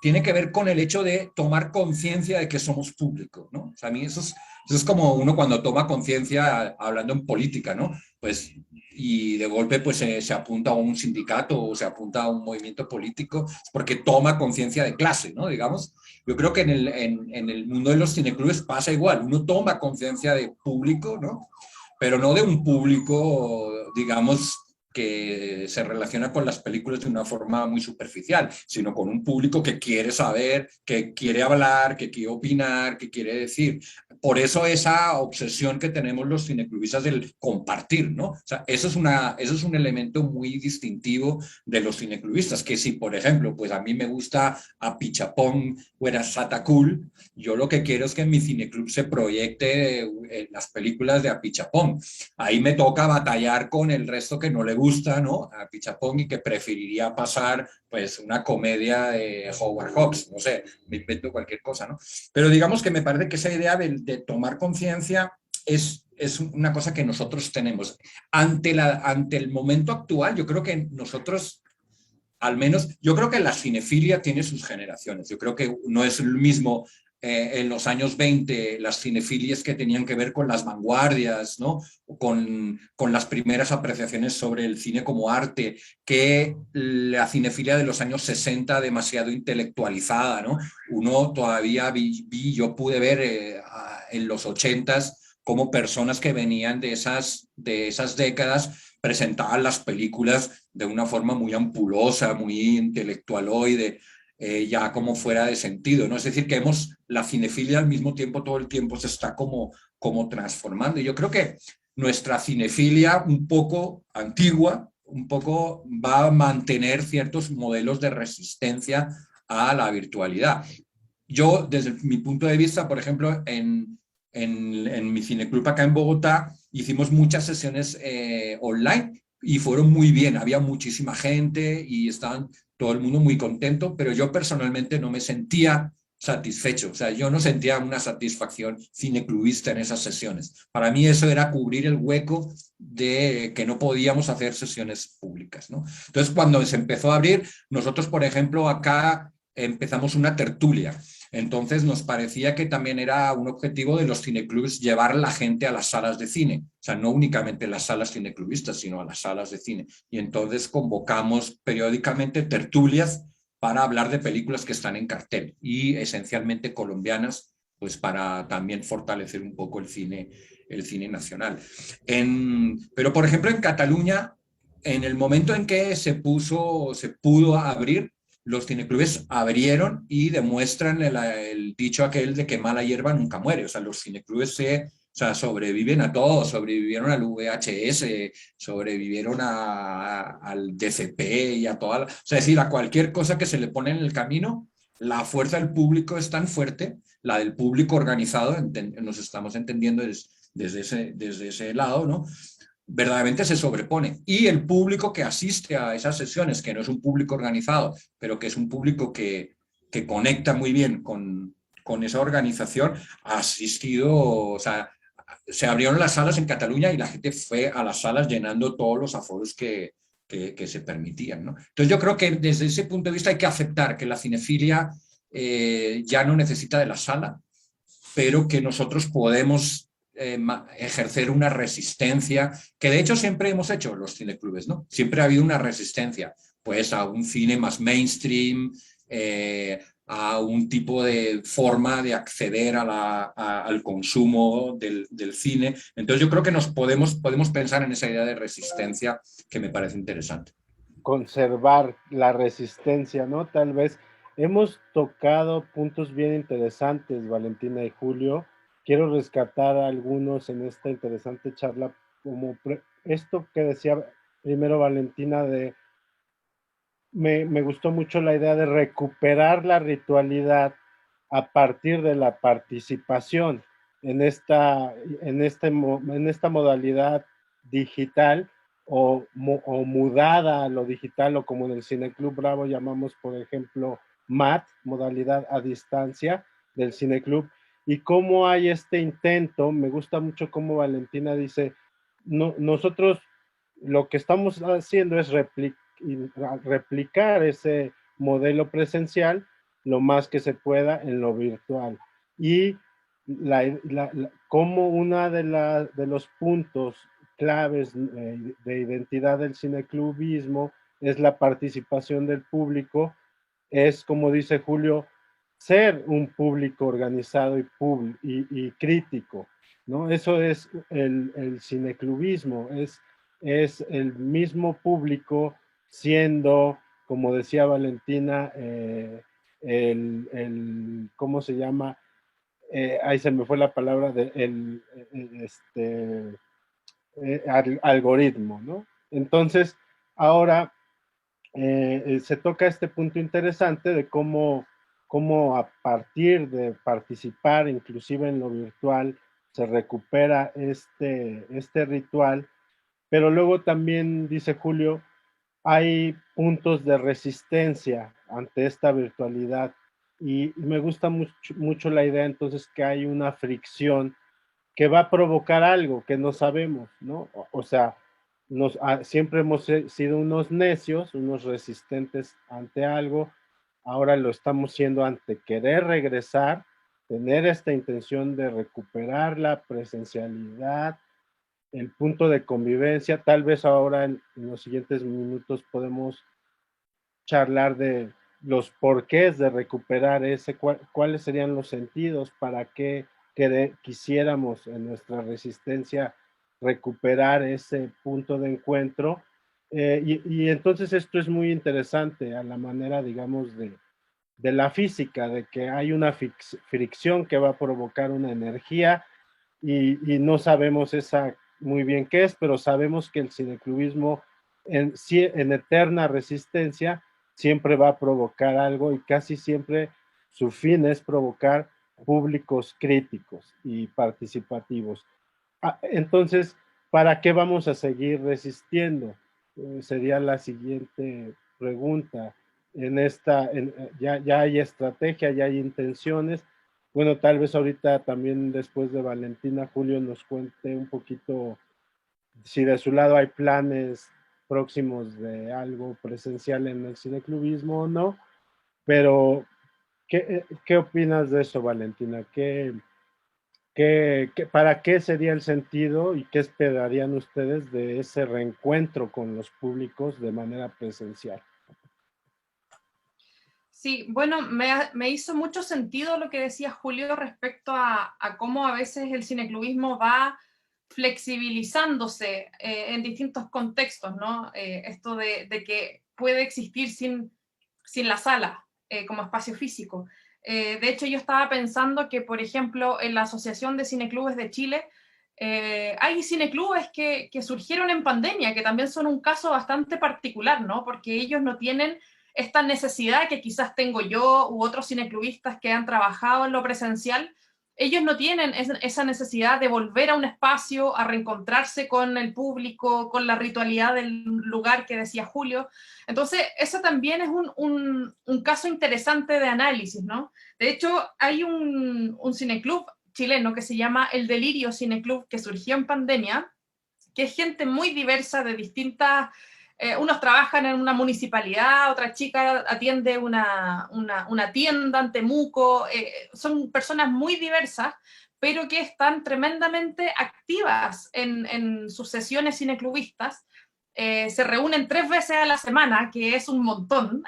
tiene que ver con el hecho de tomar conciencia de que somos público, ¿no? O sea, a mí eso es como uno cuando toma conciencia hablando en política, ¿no? Pues, y de golpe pues se apunta a un sindicato o se apunta a un movimiento político porque toma conciencia de clase, ¿no? Digamos, yo creo que en el mundo de los cineclubes pasa igual, uno toma conciencia de público, ¿no? Pero no de un público, digamos, que se relaciona con las películas de una forma muy superficial, sino con un público que quiere saber, que quiere hablar, que quiere opinar, que quiere decir. Por eso esa obsesión que tenemos los cineclubistas del compartir, ¿no? O sea, eso es un elemento muy distintivo de los cineclubistas, que si, por ejemplo, pues a mí me gusta Apichatpong o Satacul, yo lo que quiero es que en mi cineclub se proyecte en las películas de Apichatpong. Ahí me toca batallar con el resto que no le gusta, ¿no? A Apichatpong y que preferiría pasar pues una comedia de Howard Hawks, no sé, me invento cualquier cosa, ¿no? Pero digamos que me parece que esa idea de tomar conciencia es una cosa que nosotros tenemos. Ante el momento actual, yo creo que nosotros, al menos, yo creo que la cinefilia tiene sus generaciones. Yo creo que no es el mismo en los años 20 las cinefilias que tenían que ver con las vanguardias, ¿no? Con las primeras apreciaciones sobre el cine como arte, que la cinefilia de los años 60 demasiado intelectualizada, ¿no? Uno todavía yo pude ver en los 80s como personas que venían de esas décadas presentaban las películas de una forma muy ampulosa, muy intelectualoide, ya como fuera de sentido, ¿no? Es decir, que la cinefilia al mismo tiempo, todo el tiempo se está como transformando. Y yo creo que nuestra cinefilia un poco antigua, un poco va a mantener ciertos modelos de resistencia a la virtualidad. Yo, desde mi punto de vista, por ejemplo, en mi cineclub acá en Bogotá, hicimos muchas sesiones online y fueron muy bien. Había muchísima gente y estaban todo el mundo muy contento, pero yo personalmente no me sentía satisfecho. O sea, yo no sentía una satisfacción cineclubista en esas sesiones. Para mí eso era cubrir el hueco de que no podíamos hacer sesiones públicas, ¿no? Entonces, cuando se empezó a abrir, nosotros, por ejemplo, acá empezamos una tertulia. Entonces nos parecía que también era un objetivo de los cineclubes llevar la gente a las salas de cine, o sea, no únicamente las salas cineclubistas, sino a las salas de cine. Y entonces convocamos periódicamente tertulias para hablar de películas que están en cartel y esencialmente colombianas, pues para también fortalecer un poco el cine nacional. Pero por ejemplo en Cataluña, en el momento en que se pudo abrir, los cineclubes abrieron y demuestran el dicho aquel de que mala hierba nunca muere. O sea, los cineclubes sobreviven a todo, sobrevivieron al VHS, sobrevivieron al DCP y a toda o sea, es decir, a cualquier cosa que se le pone en el camino, la fuerza del público es tan fuerte, la del público organizado, nos estamos entendiendo desde ese lado, ¿no? Verdaderamente se sobrepone. Y el público que asiste a esas sesiones, que no es un público organizado, pero que es un público que conecta muy bien con esa organización, ha asistido, o sea, se abrieron las salas en Cataluña y la gente fue a las salas llenando todos los aforos que se permitían, ¿no? Entonces yo creo que desde ese punto de vista hay que aceptar que la cinefilia ya no necesita de la sala, pero que nosotros podemos ejercer una resistencia, que de hecho siempre hemos hecho los cineclubes, ¿no? Siempre ha habido una resistencia, pues a un cine más mainstream, a un tipo de forma de acceder al consumo del cine. Entonces yo creo que podemos pensar en esa idea de resistencia que me parece interesante. Conservar la resistencia, ¿no? Tal vez hemos tocado puntos bien interesantes, Valentina y Julio. Quiero rescatar algunos en esta interesante charla, como esto que decía primero Valentina me gustó mucho la idea de recuperar la ritualidad a partir de la participación en esta modalidad digital o mudada a lo digital, o como en el Cineclub Bravo llamamos, por ejemplo, MAT, modalidad a distancia del Cineclub, y cómo hay este intento. Me gusta mucho cómo Valentina dice, nosotros lo que estamos haciendo es replicar ese modelo presencial lo más que se pueda en lo virtual. Y como una de los puntos claves de identidad del cineclubismo es la participación del público, es, como dice Julio, ser un público organizado y crítico, ¿no? Eso es el cineclubismo, es el mismo público siendo, como decía Valentina, ¿cómo se llama? Ahí se me fue la palabra algoritmo, ¿no? Entonces, ahora se toca este punto interesante de cómo a partir de participar, inclusive en lo virtual, se recupera este ritual, pero luego también, dice Julio, hay puntos de resistencia ante esta virtualidad, y me gusta mucho la idea entonces que hay una fricción que va a provocar algo que no sabemos, ¿no? O sea, siempre hemos sido unos necios, unos resistentes ante algo, ahora lo estamos siendo ante querer regresar, tener esta intención de recuperar la presencialidad, el punto de convivencia. Tal vez ahora en los siguientes minutos podemos charlar de los porqués de recuperar cuáles serían los sentidos, para qué quisiéramos en nuestra resistencia recuperar ese punto de encuentro. Y entonces esto es muy interesante a la manera, digamos, de la física, de que hay una fricción que va a provocar una energía, y no sabemos muy bien qué es, pero sabemos que el cineclubismo en eterna resistencia siempre va a provocar algo, y casi siempre su fin es provocar públicos críticos y participativos. Entonces, ¿para qué vamos a seguir resistiendo? Sería la siguiente pregunta. Ya hay estrategia, ya hay intenciones. Bueno, tal vez ahorita también, después de Valentina, Julio nos cuente un poquito si de su lado hay planes próximos de algo presencial en el cineclubismo o no, pero ¿qué opinas de eso, Valentina? ¿Para qué sería el sentido y qué esperarían ustedes de ese reencuentro con los públicos de manera presencial? Sí, bueno, me hizo mucho sentido lo que decía Julio respecto a cómo a veces el cineclubismo va flexibilizándose en distintos contextos, ¿no? Esto de que puede existir sin la sala como espacio físico. De hecho, yo estaba pensando que, por ejemplo, en la Asociación de Cineclubes de Chile, hay cineclubes que surgieron en pandemia, que también son un caso bastante particular, ¿no? Porque ellos no tienen esta necesidad que quizás tengo yo u otros cineclubistas que han trabajado en lo presencial. Ellos no tienen esa necesidad de volver a un espacio, a reencontrarse con el público, con la ritualidad del lugar que decía Julio. Entonces, eso también es un caso interesante de análisis, ¿no? De hecho, hay un cineclub chileno que se llama El Delirio Cineclub, que surgió en pandemia, que es gente muy diversa de distintas... unos trabajan en una municipalidad, otra chica atiende una tienda en Temuco, son personas muy diversas, pero que están tremendamente activas en sus sesiones cineclubistas. Se reúnen 3 veces a la semana, que es un montón.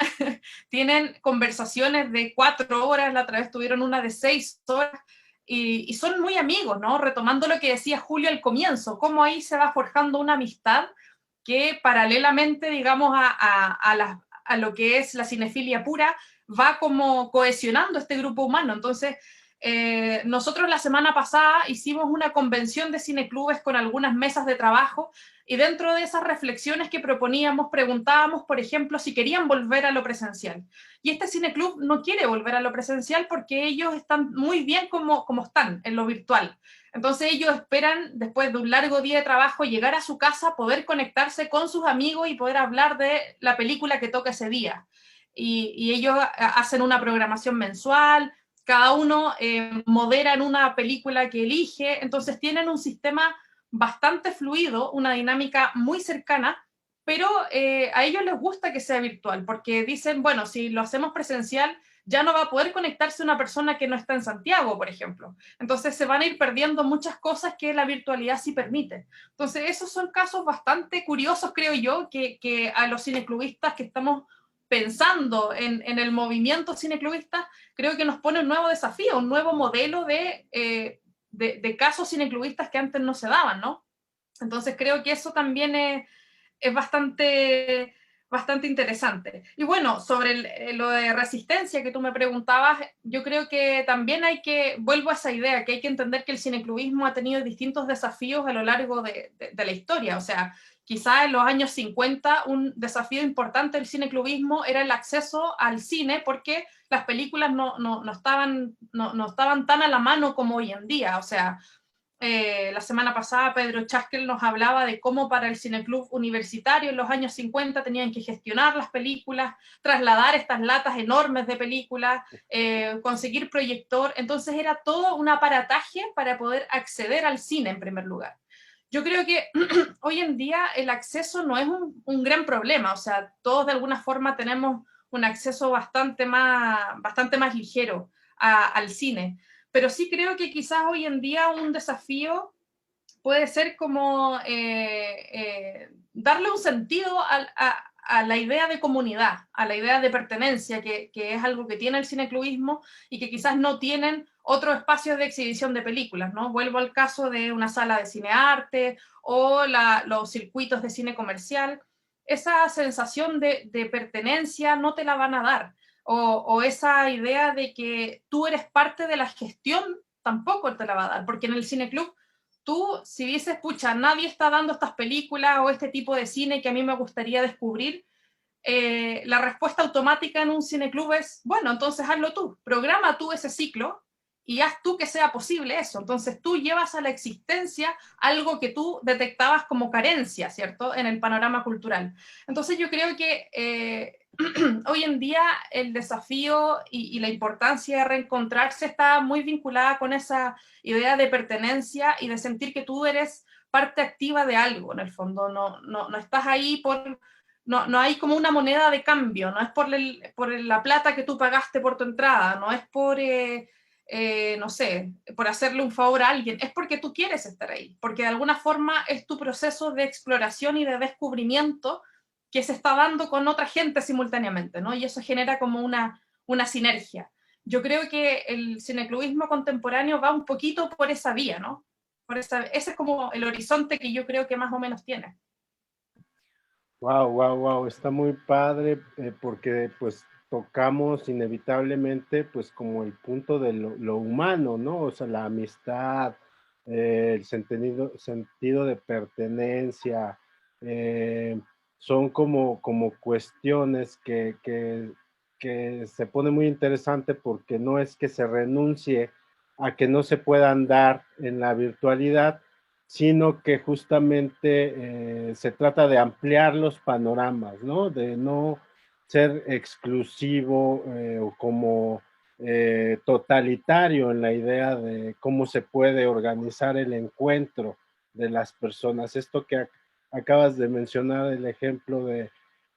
Tienen conversaciones de 4 horas, la otra vez tuvieron una de 6 horas, y son muy amigos, ¿no? Retomando lo que decía Julio al comienzo, cómo ahí se va forjando una amistad que paralelamente, digamos, a lo que es la cinefilia pura, va como cohesionando este grupo humano. Entonces, nosotros la semana pasada hicimos una convención de cineclubes con algunas mesas de trabajo, y dentro de esas reflexiones que proponíamos, preguntábamos, por ejemplo, si querían volver a lo presencial. Y este cineclub no quiere volver a lo presencial porque ellos están muy bien como están, en lo virtual. Entonces ellos esperan, después de un largo día de trabajo, llegar a su casa, poder conectarse con sus amigos y poder hablar de la película que toca ese día. Y ellos hacen una programación mensual, cada uno modera en una película que elige, entonces tienen un sistema bastante fluido, una dinámica muy cercana, pero a ellos les gusta que sea virtual, porque dicen, bueno, si lo hacemos presencial, ya no va a poder conectarse una persona que no está en Santiago, por ejemplo. Entonces se van a ir perdiendo muchas cosas que la virtualidad sí permite. Entonces esos son casos bastante curiosos, creo yo, que a los cineclubistas que estamos pensando en el movimiento cineclubista, creo que nos pone un nuevo desafío, un nuevo modelo de casos cineclubistas que antes no se daban, ¿no? Entonces creo que eso también es bastante interesante. Y bueno, sobre lo de resistencia que tú me preguntabas, yo creo que también vuelvo a esa idea, que hay que entender que el cineclubismo ha tenido distintos desafíos a lo largo de la historia. O sea, quizá en los años 50 un desafío importante del cineclubismo era el acceso al cine, porque las películas no estaban tan a la mano como hoy en día. O sea, la semana pasada Pedro Chaskel nos hablaba de cómo para el cineclub universitario en los años 50 tenían que gestionar las películas, trasladar estas latas enormes de películas, conseguir proyector. Entonces era todo un aparataje para poder acceder al cine en primer lugar. Yo creo que hoy en día el acceso no es un gran problema, o sea, todos de alguna forma tenemos un acceso bastante más ligero al cine, pero sí creo que quizás hoy en día un desafío puede ser como darle un sentido a la idea de comunidad, a la idea de pertenencia, que es algo que tiene el cineclubismo y que quizás no tienen otros espacios de exhibición de películas, ¿no? Vuelvo al caso de una sala de cinearte o los circuitos de cine comercial. Esa sensación de pertenencia no te la van a dar, o esa idea de que tú eres parte de la gestión tampoco te la va a dar, porque en el cineclub tú, si dices, pucha, nadie está dando estas películas o este tipo de cine que a mí me gustaría descubrir, la respuesta automática en un cineclub es, bueno, entonces hazlo tú, programa tú ese ciclo y haz tú que sea posible eso. Entonces tú llevas a la existencia algo que tú detectabas como carencia, ¿cierto?, en el panorama cultural. Entonces yo creo que hoy en día el desafío y la importancia de reencontrarse está muy vinculada con esa idea de pertenencia y de sentir que tú eres parte activa de algo, en el fondo. No estás ahí no hay como una moneda de cambio, no es por la plata que tú pagaste por tu entrada, no es por, no sé, por hacerle un favor a alguien, es porque tú quieres estar ahí, porque de alguna forma es tu proceso de exploración y de descubrimiento que se está dando con otra gente simultáneamente, ¿no? Y eso genera como una sinergia. Yo creo que el cineclubismo contemporáneo va un poquito por esa vía, ¿no? Ese es como el horizonte que yo creo que más o menos tiene. Wow, wow, wow, está muy padre porque pues tocamos inevitablemente pues como el punto de lo humano, ¿no? O sea, la amistad, el sentido de pertenencia, son como cuestiones que se pone muy interesante porque no es que se renuncie a que no se puedan dar en la virtualidad, sino que justamente se trata de ampliar los panoramas, ¿no? De no ser exclusivo o como totalitario en la idea de cómo se puede organizar el encuentro de las personas. Esto que acabas de mencionar, el ejemplo de,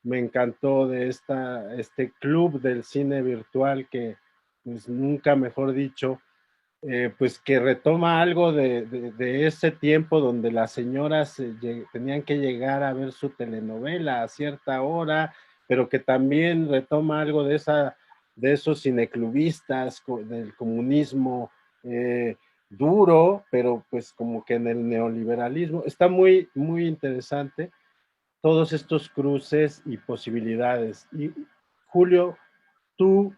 me encantó de este club del cine virtual que, pues nunca mejor dicho, pues que retoma algo de ese tiempo donde las señoras tenían que llegar a ver su telenovela a cierta hora, pero que también retoma algo de esos cineclubistas del comunismo duro, pero pues como que en el neoliberalismo. Está muy, muy interesante todos estos cruces y posibilidades. Y Julio, tú,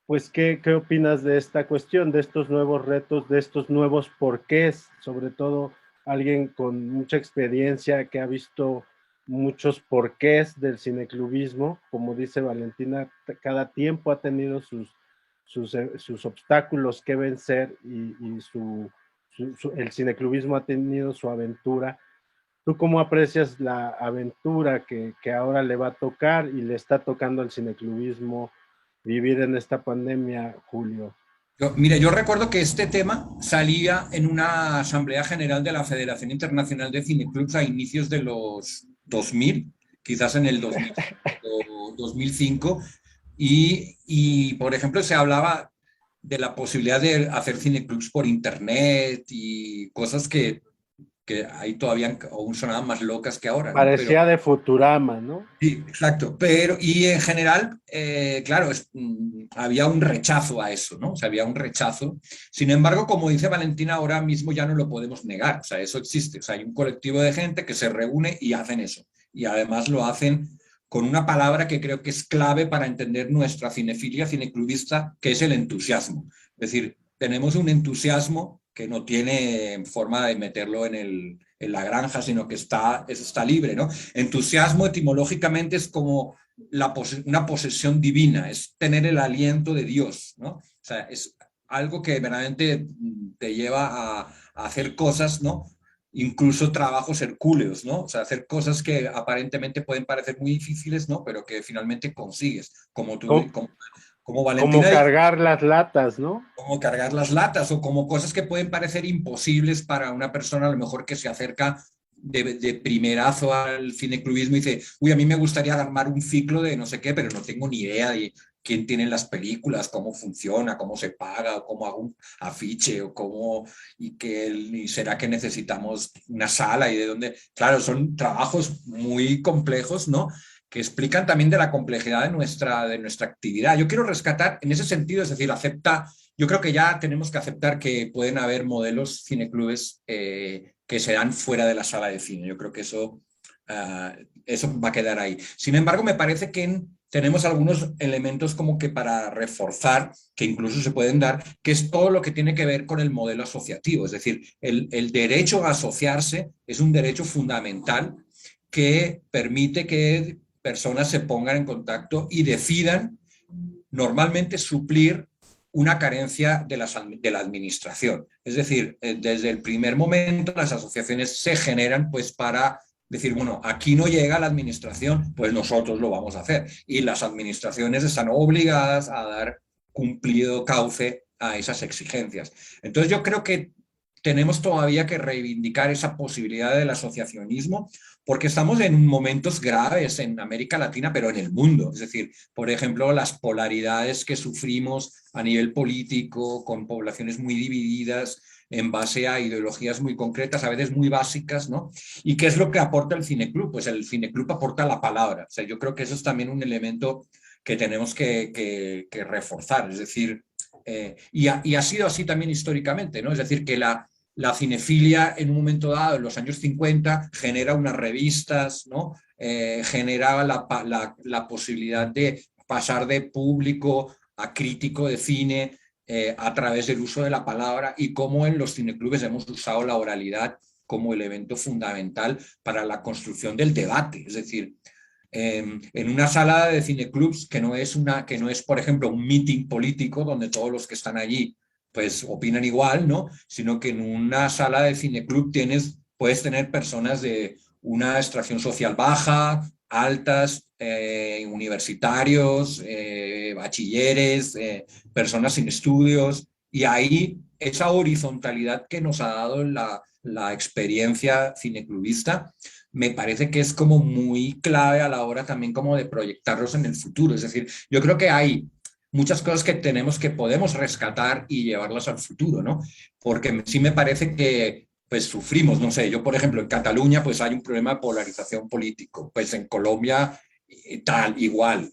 pues, ¿qué opinas de esta cuestión, de estos nuevos retos, de estos nuevos porqués? Sobre todo alguien con mucha experiencia que ha visto muchos porqués del cineclubismo, como dice Valentina, cada tiempo ha tenido sus obstáculos que vencer y el cineclubismo ha tenido su aventura. ¿Tú cómo aprecias la aventura que ahora le va a tocar y le está tocando al cineclubismo vivir en esta pandemia, Julio? Mira, yo recuerdo que este tema salía en una asamblea general de la Federación Internacional de Cineclubs a inicios de los 2000, quizás en el 2005, y, por ejemplo, se hablaba de la posibilidad de hacer cineclubs por internet y cosas que ahí todavía aún sonaban más locas que ahora, ¿no? Parecía de Futurama, ¿no? Sí, exacto. Pero, y en general, claro, había un rechazo a eso, ¿no? O sea, había un rechazo. Sin embargo, como dice Valentina, ahora mismo ya no lo podemos negar. O sea, eso existe. O sea, hay un colectivo de gente que se reúne y hacen eso. Y además lo hacen con una palabra que creo que es clave para entender nuestra cinefilia cineclubista, que es el entusiasmo. Es decir, tenemos un entusiasmo que no tiene forma de meterlo en la granja, sino que está libre, ¿no? Entusiasmo etimológicamente es como una posesión divina, es tener el aliento de Dios, ¿no? O sea, es algo que verdaderamente te lleva a hacer cosas, ¿no? Incluso trabajos hercúleos, ¿no? O sea, hacer cosas que aparentemente pueden parecer muy difíciles, ¿no? Pero que finalmente consigues, como Valentina. Como cargar las latas, ¿no? Como cargar las latas o como cosas que pueden parecer imposibles para una persona a lo mejor que se acerca de primerazo al cineclubismo y dice, uy, a mí me gustaría armar un ciclo de no sé qué, pero no tengo ni idea de quién tiene las películas, cómo funciona, cómo se paga, o cómo hago un afiche, o cómo, y será que necesitamos una sala y de dónde. Claro, son trabajos muy complejos, ¿no? Que explican también de la complejidad de nuestra actividad. Yo quiero rescatar en ese sentido, es decir, yo creo que ya tenemos que aceptar que pueden haber modelos cineclubes que se dan fuera de la sala de cine. Yo creo que eso va a quedar ahí. Sin embargo, me parece que tenemos algunos elementos como que para reforzar, que incluso se pueden dar, que es todo lo que tiene que ver con el modelo asociativo. Es decir, el derecho a asociarse es un derecho fundamental que permite que personas se pongan en contacto y decidan normalmente suplir una carencia de la administración. Es decir, desde el primer momento las asociaciones se generan pues para decir, bueno, aquí no llega la administración, pues nosotros lo vamos a hacer. Y las administraciones están obligadas a dar cumplido cauce a esas exigencias. Entonces yo creo que tenemos todavía que reivindicar esa posibilidad del asociacionismo, porque estamos en momentos graves en América Latina, pero en el mundo. Es decir, por ejemplo, las polaridades que sufrimos a nivel político, con poblaciones muy divididas en base a ideologías muy concretas, a veces muy básicas, ¿no? ¿Y qué es lo que aporta el cineclub? Pues el cineclub aporta la palabra. O sea, yo creo que eso es también un elemento que tenemos que reforzar. Es decir, y ha sido así también históricamente, ¿no? Es decir, que la cinefilia en un momento dado, en los años 50, genera unas revistas, ¿no? Generaba la posibilidad de pasar de público a crítico de cine a través del uso de la palabra, y cómo en los cineclubes hemos usado la oralidad como elemento fundamental para la construcción del debate. Es decir, en una sala de cineclubs que no es, por ejemplo, un meeting político donde todos los que están allí pues opinan igual, ¿no? Sino que en una sala de cineclub puedes tener personas de una extracción social baja, altas, universitarios, bachilleres, personas sin estudios, y ahí esa horizontalidad que nos ha dado la experiencia cineclubista me parece que es como muy clave a la hora también como de proyectarlos en el futuro. Es decir, yo creo que hay muchas cosas que podemos rescatar y llevarlas al futuro, ¿no? Porque sí me parece que pues sufrimos, no sé, yo por ejemplo en Cataluña pues hay un problema de polarización político, pues en Colombia tal, igual.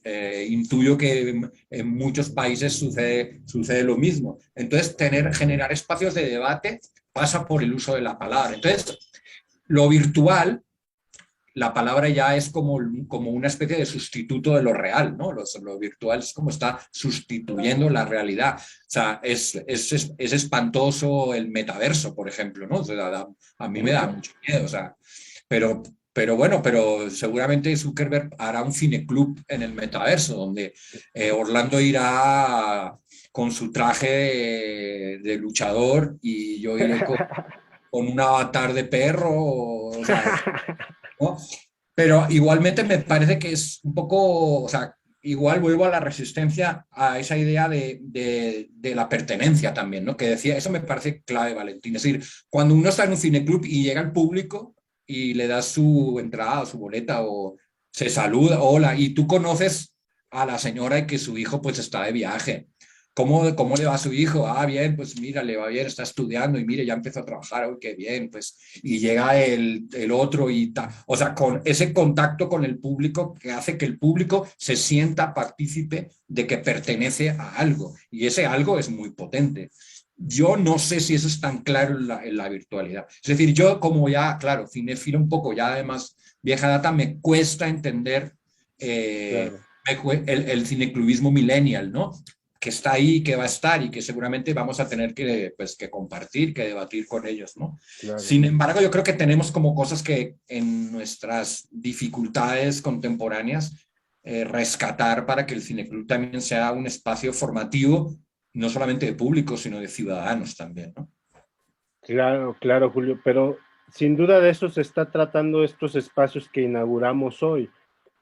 Intuyo que en muchos países sucede lo mismo. Entonces, generar espacios de debate pasa por el uso de la palabra. Entonces, lo virtual, la palabra ya es como una especie de sustituto de lo real, ¿no? Lo virtual es como está sustituyendo la realidad. O sea, es espantoso el metaverso, por ejemplo, ¿no? O sea, a mí me da mucho miedo, o sea, pero bueno, pero seguramente Zuckerberg hará un cineclub en el metaverso, donde Orlando irá con su traje de luchador y yo iré con un avatar de perro, o sea, ¿no? Pero igualmente me parece que es un poco, o sea, igual vuelvo a la resistencia a esa idea de la pertenencia también, ¿no? Que decía, eso me parece clave, Valentín. Es decir, cuando uno está en un cineclub y llega al público y le das su entrada, su boleta o se saluda, hola, y tú conoces a la señora y que su hijo pues está de viaje. ¿Cómo le va a su hijo? Ah, bien, pues mira, le va bien, está estudiando y mire, ya empezó a trabajar, uy, qué bien, pues, y llega el otro y tal. O sea, con ese contacto con el público que hace que el público se sienta partícipe de que pertenece a algo, y ese algo es muy potente. Yo no sé si eso es tan claro en la virtualidad. Es decir, yo como ya, claro, cinéfilo un poco, ya además vieja data, me cuesta entender Claro, el cineclubismo millennial, ¿no? Que está ahí, que va a estar y que seguramente vamos a tener que, pues, que compartir, que debatir con ellos, ¿no? claro. Sin embargo, yo creo que tenemos como cosas que en nuestras dificultades contemporáneas rescatar para que el cineclub también sea un espacio formativo, no solamente de público, sino de ciudadanos también, ¿no? Claro, claro, Julio, pero sin duda de eso se está tratando estos espacios que inauguramos hoy,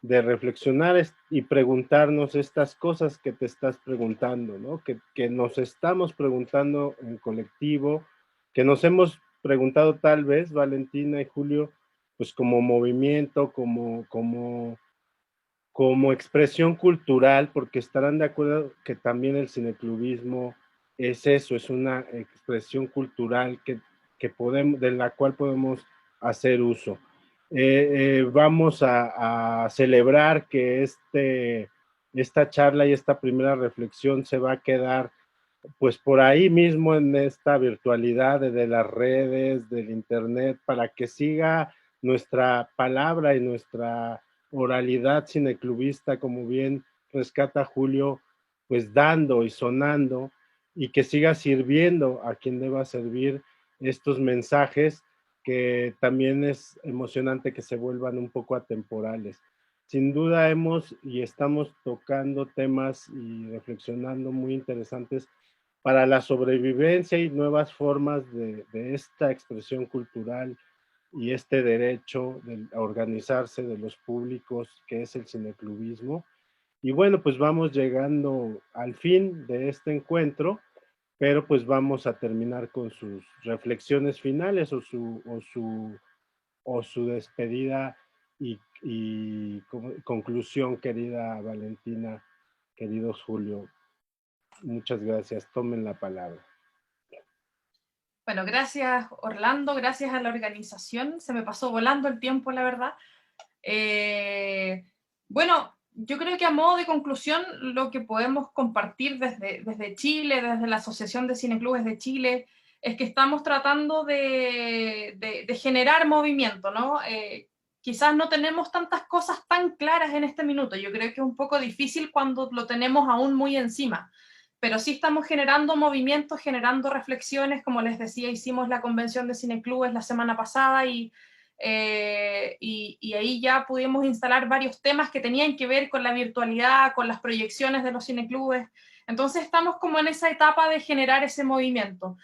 de reflexionar y preguntarnos estas cosas que te estás preguntando, ¿no? Que nos estamos preguntando en colectivo, que nos hemos preguntado tal vez, Valentina y Julio, pues como movimiento, como expresión cultural, porque estarán de acuerdo que también el cineclubismo es eso, es una expresión cultural de la cual podemos hacer uso. Vamos a celebrar que esta charla y esta primera reflexión se va a quedar pues por ahí mismo en esta virtualidad de las redes, del internet, para que siga nuestra palabra y nuestra oralidad cineclubista, como bien rescata Julio, pues dando y sonando, y que siga sirviendo a quien deba servir estos mensajes, que también es emocionante que se vuelvan un poco atemporales. Sin duda hemos y estamos tocando temas y reflexionando muy interesantes para la sobrevivencia y nuevas formas de esta expresión cultural y este derecho a organizarse de los públicos que es el cineclubismo. Y bueno, pues vamos llegando al fin de este encuentro, pero pues vamos a terminar con sus reflexiones finales o su despedida y conclusión, querida Valentina, querido Julio. Muchas gracias. Tomen la palabra. Bueno, gracias Orlando, gracias a la organización. Se me pasó volando el tiempo, la verdad. Bueno, yo creo que a modo de conclusión, lo que podemos compartir desde Chile, desde la Asociación de Cineclubes de Chile, es que estamos tratando de generar movimiento, ¿no? Quizás no tenemos tantas cosas tan claras en este minuto. Yo creo que es un poco difícil cuando lo tenemos aún muy encima, pero sí estamos generando movimientos, generando reflexiones. Como les decía, hicimos la convención de cineclubes la semana pasada y ahí ya pudimos instalar varios temas que tenían que ver con la virtualidad, con las proyecciones de los cineclubes. Entonces estamos como en esa etapa de generar ese movimiento.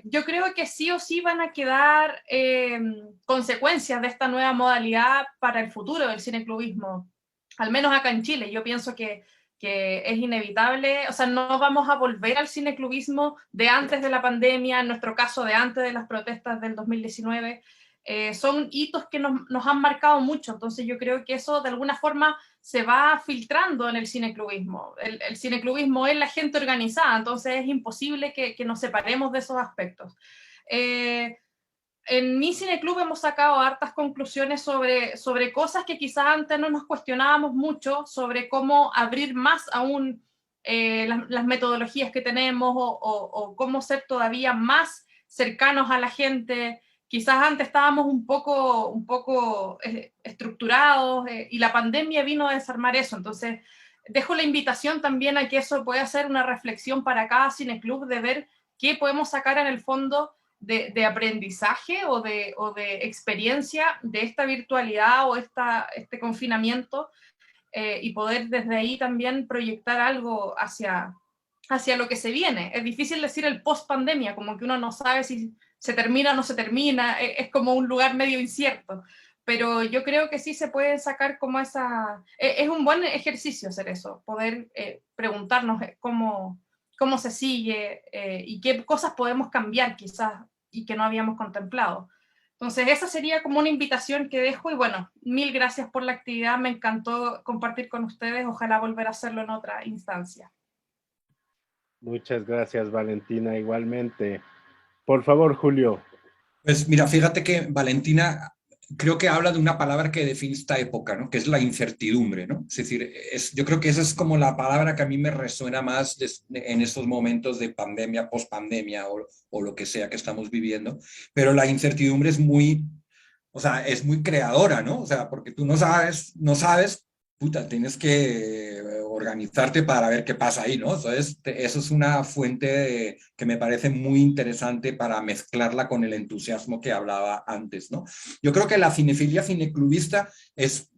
Yo creo que sí o sí van a quedar consecuencias de esta nueva modalidad para el futuro del cineclubismo. al menos acá en Chile. Yo pienso que es inevitable, o sea, no vamos a volver al cineclubismo de antes de la pandemia, en nuestro caso de antes de las protestas del 2019. Son hitos que nos han marcado mucho, entonces yo creo que eso de alguna forma se va filtrando en el cineclubismo. El cineclubismo es la gente organizada, entonces es imposible que nos separemos de esos aspectos. En mi cineclub hemos sacado hartas conclusiones sobre cosas que quizás antes no nos cuestionábamos mucho, sobre cómo abrir más aún las metodologías que tenemos o cómo ser todavía más cercanos a la gente. Quizás antes estábamos un poco estructurados y la pandemia vino a desarmar eso. Entonces, dejo la invitación también a que eso pueda ser una reflexión para cada cineclub de ver qué podemos sacar en el fondo de aprendizaje o de experiencia de esta virtualidad o este confinamiento y poder desde ahí también proyectar algo hacia lo que se viene. Es difícil decir el post-pandemia, como que uno no sabe si se termina o no se termina, es como un lugar medio incierto, pero yo creo que sí se puede sacar como esa... es un buen ejercicio hacer eso, poder preguntarnos cómo se sigue y qué cosas podemos cambiar quizás y que no habíamos contemplado. Entonces esa sería como una invitación que dejo y bueno, mil gracias por la actividad, me encantó compartir con ustedes, ojalá volver a hacerlo en otra instancia. Muchas gracias, Valentina, igualmente. Por favor, Julio. Pues mira, fíjate que Valentina creo que habla de una palabra que define esta época, ¿no? Que es la incertidumbre, ¿no? Es decir, yo creo que esa es como la palabra que a mí me resuena más en estos momentos de pandemia, pospandemia o lo que sea que estamos viviendo, pero la incertidumbre es muy, o sea, es muy creadora, ¿no? O sea, porque tú no sabes, puta, tienes que organizarte para ver qué pasa ahí, ¿no? Entonces, eso es una fuente que me parece muy interesante para mezclarla con el entusiasmo que hablaba antes, ¿no? Yo creo que la cinefilia cineclubista es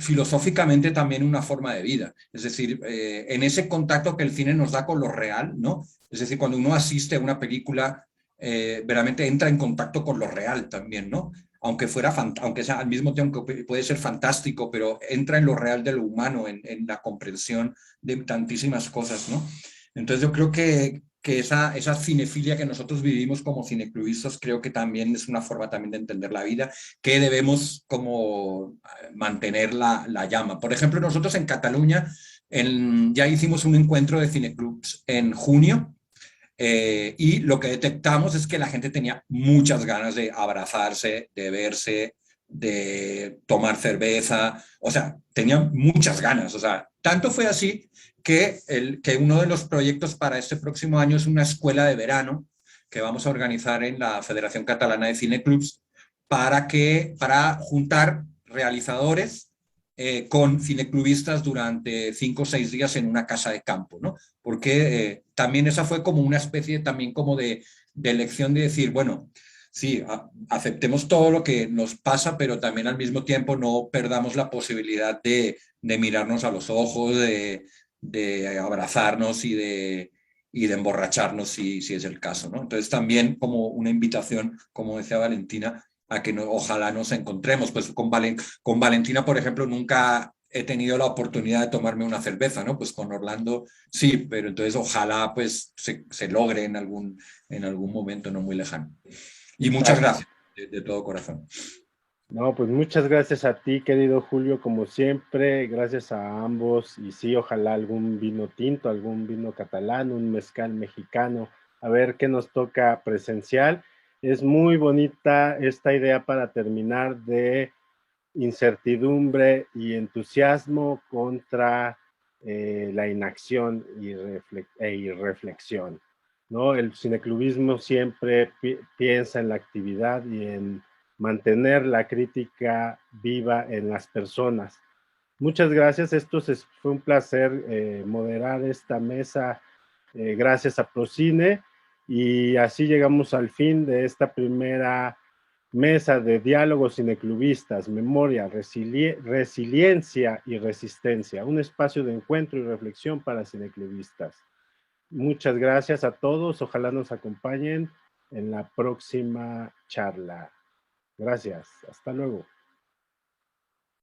filosóficamente también una forma de vida, es decir, en ese contacto que el cine nos da con lo real, ¿no? Es decir, cuando uno asiste a una película, verdaderamente entra en contacto con lo real también, ¿no? Aunque sea al mismo tiempo que puede ser fantástico, pero entra en lo real de lo humano, en la comprensión de tantísimas cosas, ¿no? Entonces yo creo que esa cinefilia que nosotros vivimos como cineclubistas creo que también es una forma también de entender la vida, que debemos como mantener la llama. Por ejemplo, nosotros en Cataluña ya hicimos un encuentro de cineclubs en junio, y lo que detectamos es que la gente tenía muchas ganas de abrazarse, de verse, de tomar cerveza, o sea, tenían muchas ganas, o sea, tanto fue así que uno de los proyectos para este próximo año es una escuela de verano que vamos a organizar en la Federación Catalana de Cineclubs para juntar realizadores con cineclubistas durante 5 o 6 días en una casa de campo, ¿no? Porque también esa fue como una especie también como de elección de decir, bueno, sí, aceptemos todo lo que nos pasa, pero también al mismo tiempo no perdamos la posibilidad de mirarnos a los ojos, de abrazarnos y de emborracharnos si es el caso, ¿no? Entonces también como una invitación, como decía Valentina, a que ojalá nos encontremos. Pues con Valentina, por ejemplo, nunca he tenido la oportunidad de tomarme una cerveza, ¿no? Pues con Orlando sí, pero entonces ojalá pues se logre en algún momento no muy lejano. Y muchas gracias de todo corazón. No, pues muchas gracias a ti, querido Julio, como siempre, gracias a ambos, y sí, ojalá algún vino tinto, algún vino catalán, un mezcal mexicano, a ver qué nos toca presencial. Es muy bonita esta idea para terminar de incertidumbre y entusiasmo contra la inacción y reflexión, ¿no? El cineclubismo siempre piensa en la actividad y en mantener la crítica viva en las personas. Muchas gracias, fue un placer moderar esta mesa, gracias a Procine, y así llegamos al fin de esta primera mesa de diálogos cineclubistas, memoria, resiliencia y resistencia, un espacio de encuentro y reflexión para cineclubistas. Muchas gracias a todos, ojalá nos acompañen en la próxima charla. Gracias, hasta luego.